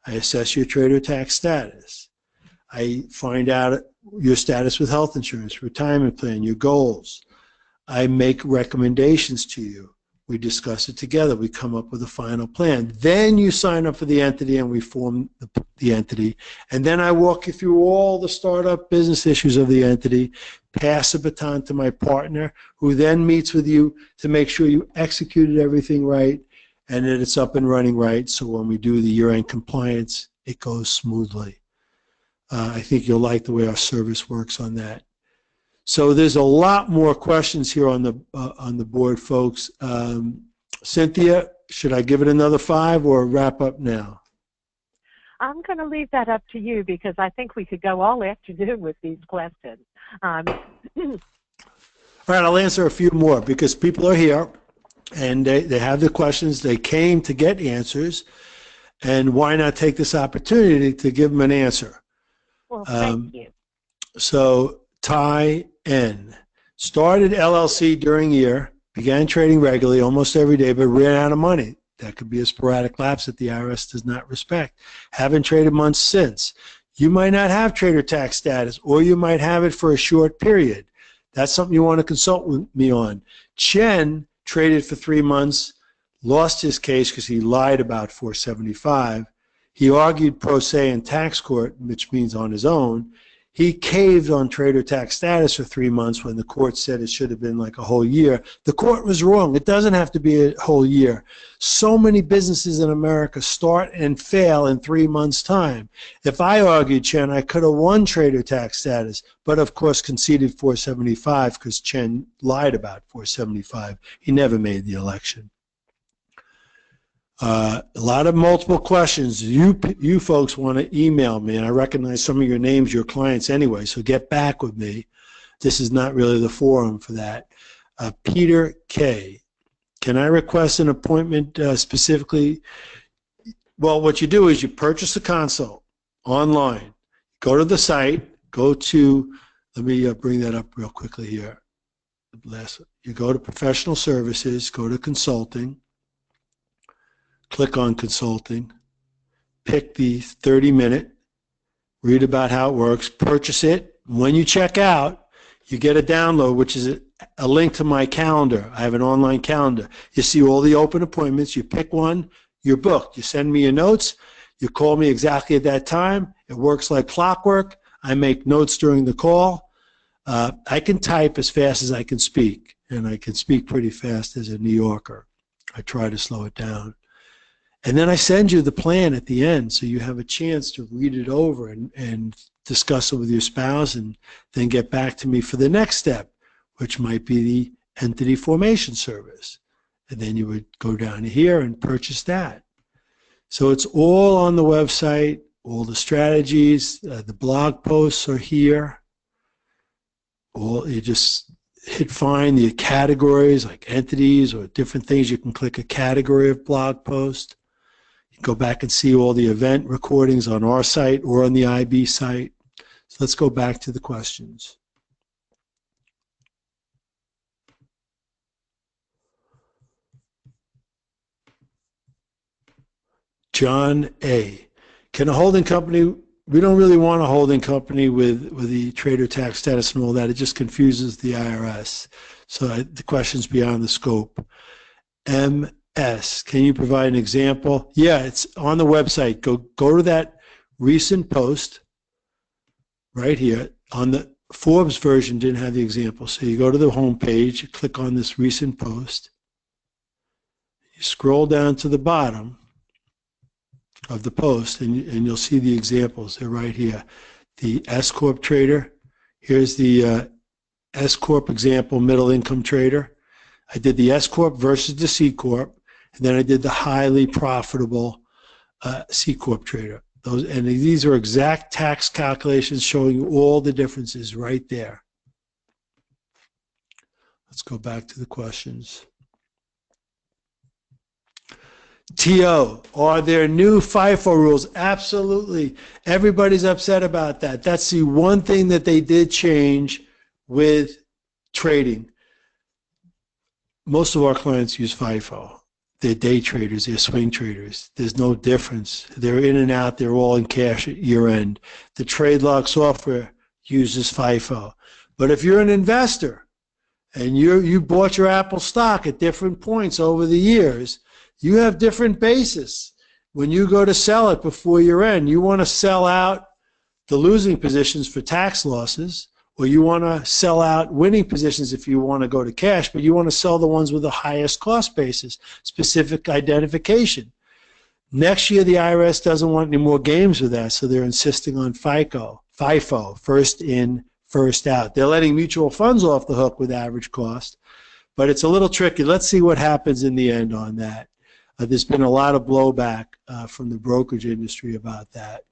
I assess your trader tax status. I find out your status with health insurance, retirement plan, your goals. I make recommendations to you. We discuss it together. We come up with a final plan. Then you sign up for the entity and we form the entity. And then I walk you through all the startup business issues of the entity, pass the baton to my partner, who then meets with you to make sure you executed everything right and that it's up and running right. So when we do the year-end compliance, it goes smoothly. I think you'll like the way our service works on that. So there's a lot more questions here on the board, folks. Cynthia, should I give it another 5 or wrap up now? I'm going to leave that up to you because I think we could go all afternoon with these questions. All right, I'll answer a few more because people are here and they have the questions. They came to get answers, and why not take this opportunity to give them an answer? Well, thank you. So Ty N. Started LLC during year, began trading regularly almost every day, but ran out of money. That could be a sporadic lapse that the IRS does not respect. Haven't traded months since. You might not have trader tax status, or you might have it for a short period. That's something you want to consult with me on. Chen traded for 3 months, lost his case because he lied about 475. He argued pro se in tax court, which means on his own. He caved on trader tax status for 3 months when the court said it should have been like a whole year. The court was wrong. It doesn't have to be a whole year. So many businesses in America start and fail in 3 months' time. If I argued Chen, I could have won trader tax status, but of course conceded 475 because Chen lied about 475. He never made the election. A lot of multiple questions. You folks want to email me, and I recognize some of your names, your clients anyway, so get back with me. This is not really the forum for that. Peter K. Can I request an appointment specifically? Well, what you do is you purchase a consult online. Go to the site. Go to, let me bring that up real quickly here. You go to professional services, go to consulting. Click on consulting, pick the 30-minute, read about how it works, purchase it. When you check out, you get a download, which is a link to my calendar. I have an online calendar. You see all the open appointments. You pick one, you're booked. You send me your notes. You call me exactly at that time. It works like clockwork. I make notes during the call. I can type as fast as I can speak, and I can speak pretty fast as a New Yorker. I try to slow it down. And then I send you the plan at the end, so you have a chance to read it over and discuss it with your spouse, and then get back to me for the next step, which might be the entity formation service. And then you would go down here and purchase that. So it's all on the website, all the strategies, the blog posts are here. You just hit find the categories like entities or different things. You can click a category of blog post. You can go back and see all the event recordings on our site or on the IB site. So let's go back to the questions. John A. Can a holding company, we don't really want a holding company with the trader tax status and all that. It just confuses the IRS. So the question's beyond the scope. MS, can you provide an example? Yeah, it's on the website. Go to that recent post right here. On the Forbes version didn't have the example. So you go to the home page, you click on this recent post. You scroll down to the bottom of the post, and you'll see the examples. They're right here. The S Corp trader. Here's the S Corp example, middle income trader. I did the S Corp versus the C Corp, and then I did the highly profitable C Corp trader. These are exact tax calculations showing you all the differences right there. Let's go back to the questions. TO, are there new FIFO rules? Absolutely. Everybody's upset about that. That's the one thing that they did change with trading. Most of our clients use FIFO. They're day traders, they're swing traders. There's no difference. They're in and out, they're all in cash at year end. The trade log software uses FIFO. But if you're an investor and you bought your Apple stock at different points over the years, you have different basis. When you go to sell it before year end, you want to sell out the losing positions for tax losses, or you want to sell out winning positions if you want to go to cash, but you want to sell the ones with the highest cost basis, specific identification. Next year, the IRS doesn't want any more games with that, so they're insisting on FIFO, first in, first out. They're letting mutual funds off the hook with average cost, but it's a little tricky. Let's see what happens in the end on that. There's been a lot of blowback from the brokerage industry about that.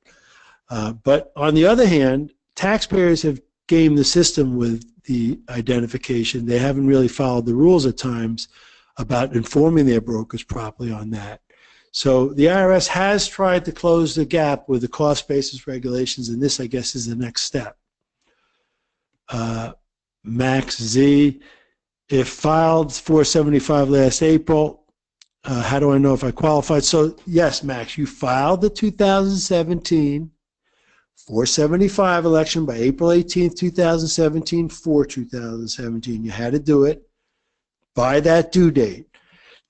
But on the other hand, taxpayers have gamed the system with the identification. They haven't really followed the rules at times about informing their brokers properly on that. So the IRS has tried to close the gap with the cost basis regulations, and this, I guess, is the next step. Max Z, if filed 475 last April, how do I know if I qualified? So yes, Max, you filed the 2017 475 election by April 18th, 2017 for 2017. You had to do it by that due date.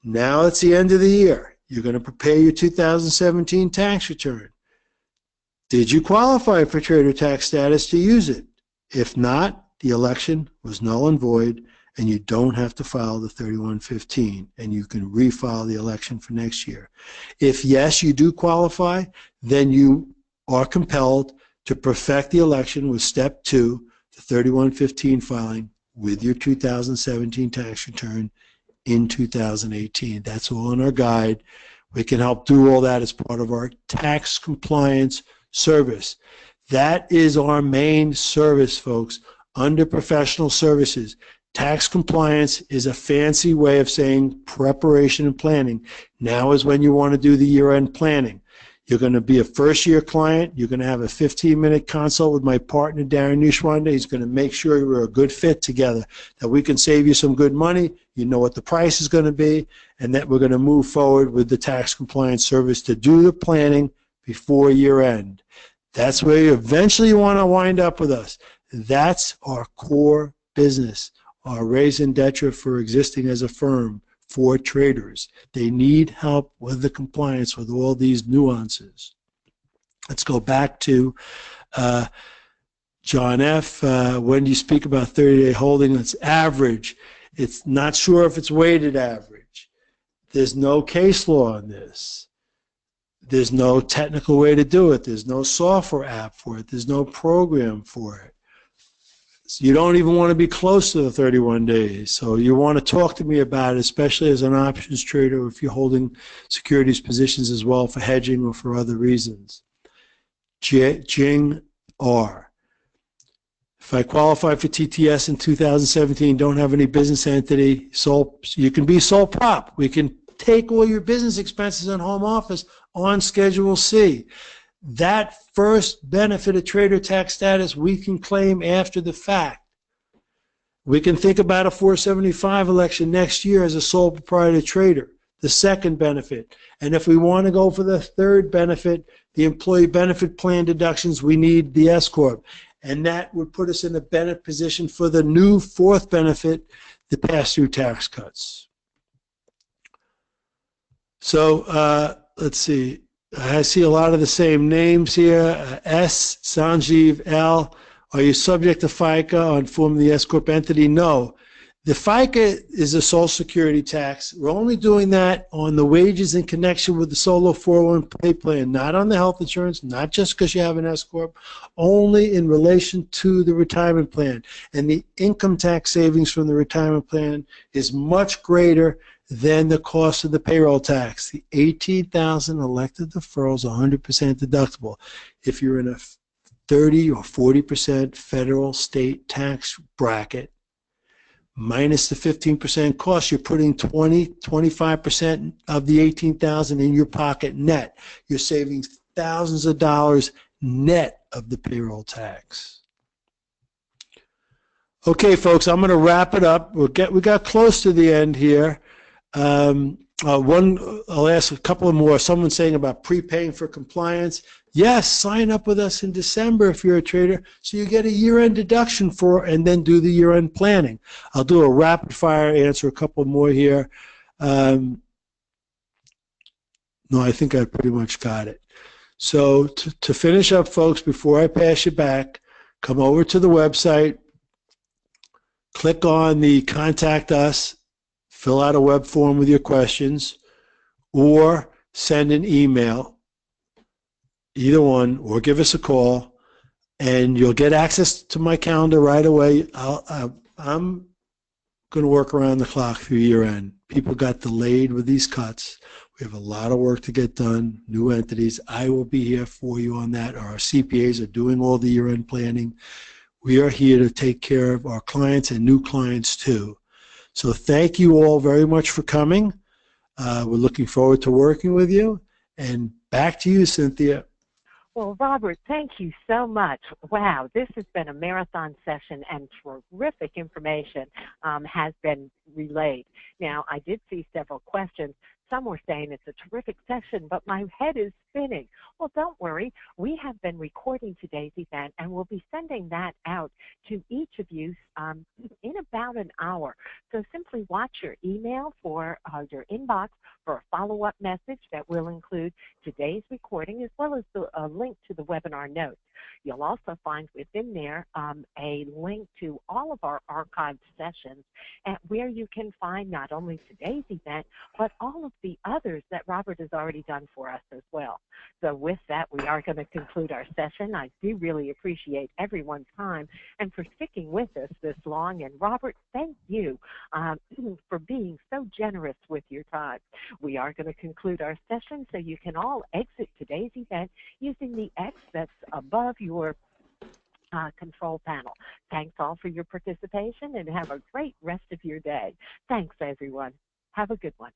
Now it's the end of the year. You're going to prepare your 2017 tax return. Did you qualify for trader tax status to use it? If not, the election was null and void, and you don't have to file the 3115, and you can refile the election for next year. If yes, you do qualify, then you are compelled to perfect the election with step 2, the 3115 filing with your 2017 tax return in 2018. That's all in our guide. We can help do all that as part of our tax compliance service. That is our main service, folks, under professional services. Tax compliance is a fancy way of saying preparation and planning. Now is when you want to do the year-end planning. You're going to be a first-year client. You're going to have a 15-minute consult with my partner, Darren Nishwanda. He's going to make sure you're a good fit together, that we can save you some good money, you know what the price is going to be, and that we're going to move forward with the tax compliance service to do the planning before year-end. That's where you eventually want to wind up with us. That's our core business. Our raison d'etre for existing as a firm for traders. They need help with the compliance with all these nuances. Let's go back to John F. When you speak about 30-day holding, it's average. It's not sure if it's weighted average. There's no case law on this. There's no technical way to do it. There's no software app for it. There's no program for it. So you don't even want to be close to the 31 days. So you want to talk to me about it, especially as an options trader, if you're holding securities positions as well for hedging or for other reasons. Jing R. If I qualify for TTS in 2017, don't have any business entity, you can be sole prop. We can take all your business expenses and home office on Schedule C. That first benefit of trader tax status we can claim after the fact. We can think about a 475 election next year as a sole proprietor trader, the second benefit. And if we want to go for the third benefit, the employee benefit plan deductions, we need the S Corp. And that would put us in a better position for the new fourth benefit, the pass-through tax cuts. So let's see. I see a lot of the same names here. S, Sanjeev, L. Are you subject to FICA on forming the S Corp entity? No. The FICA is a Social Security tax. We're only doing that on the wages in connection with the solo 401k plan, not on the health insurance, not just because you have an S Corp, only in relation to the retirement plan. And the income tax savings from the retirement plan is much greater than the cost of the payroll tax. The $18,000 elected deferral is 100% deductible. If you're in a 30 or 40% federal state tax bracket, minus the 15% cost, you're putting 25% of the $18,000 in your pocket net. You're saving thousands of dollars net of the payroll tax. Okay, folks, I'm going to wrap it up. We got close to the end here. I'll ask a couple more. Someone's saying about prepaying for compliance. Yes, sign up with us in December if you're a trader, so you get a year-end deduction and then do the year-end planning. I'll do a rapid-fire answer, a couple more here. No, I think I pretty much got it. So to finish up, folks, before I pass you back, come over to the website, click on the Contact Us, fill out a web form with your questions, or send an email, either one, or give us a call, and you'll get access to my calendar right away. I'm going to work around the clock through year end. People got delayed with these cuts. We have a lot of work to get done, new entities. I will be here for you on that. Our CPAs are doing all the year end planning. We are here to take care of our clients and new clients too. So thank you all very much for coming. We're looking forward to working with you. And back to you, Cynthia. Well, Robert, thank you so much. Wow, this has been a marathon session, and terrific information has been relayed. Now, I did see several questions. Some were saying it's a terrific session, but my head is spinning. Well, don't worry. We have been recording today's event, and we'll be sending that out to each of you in about an hour. So simply watch your email for your inbox for a follow-up message that will include today's recording as well as a link to the webinar notes. You'll also find within there a link to all of our archived sessions where you can find not only today's event, but all of the others that Robert has already done for us as well. So with that, we are going to conclude our session. I do really appreciate everyone's time and for sticking with us this long. And Robert, thank you for being so generous with your time. We are going to conclude our session so you can all exit today's event using the X that's above your control panel. Thanks all for your participation and have a great rest of your day. Thanks, everyone. Have a good one.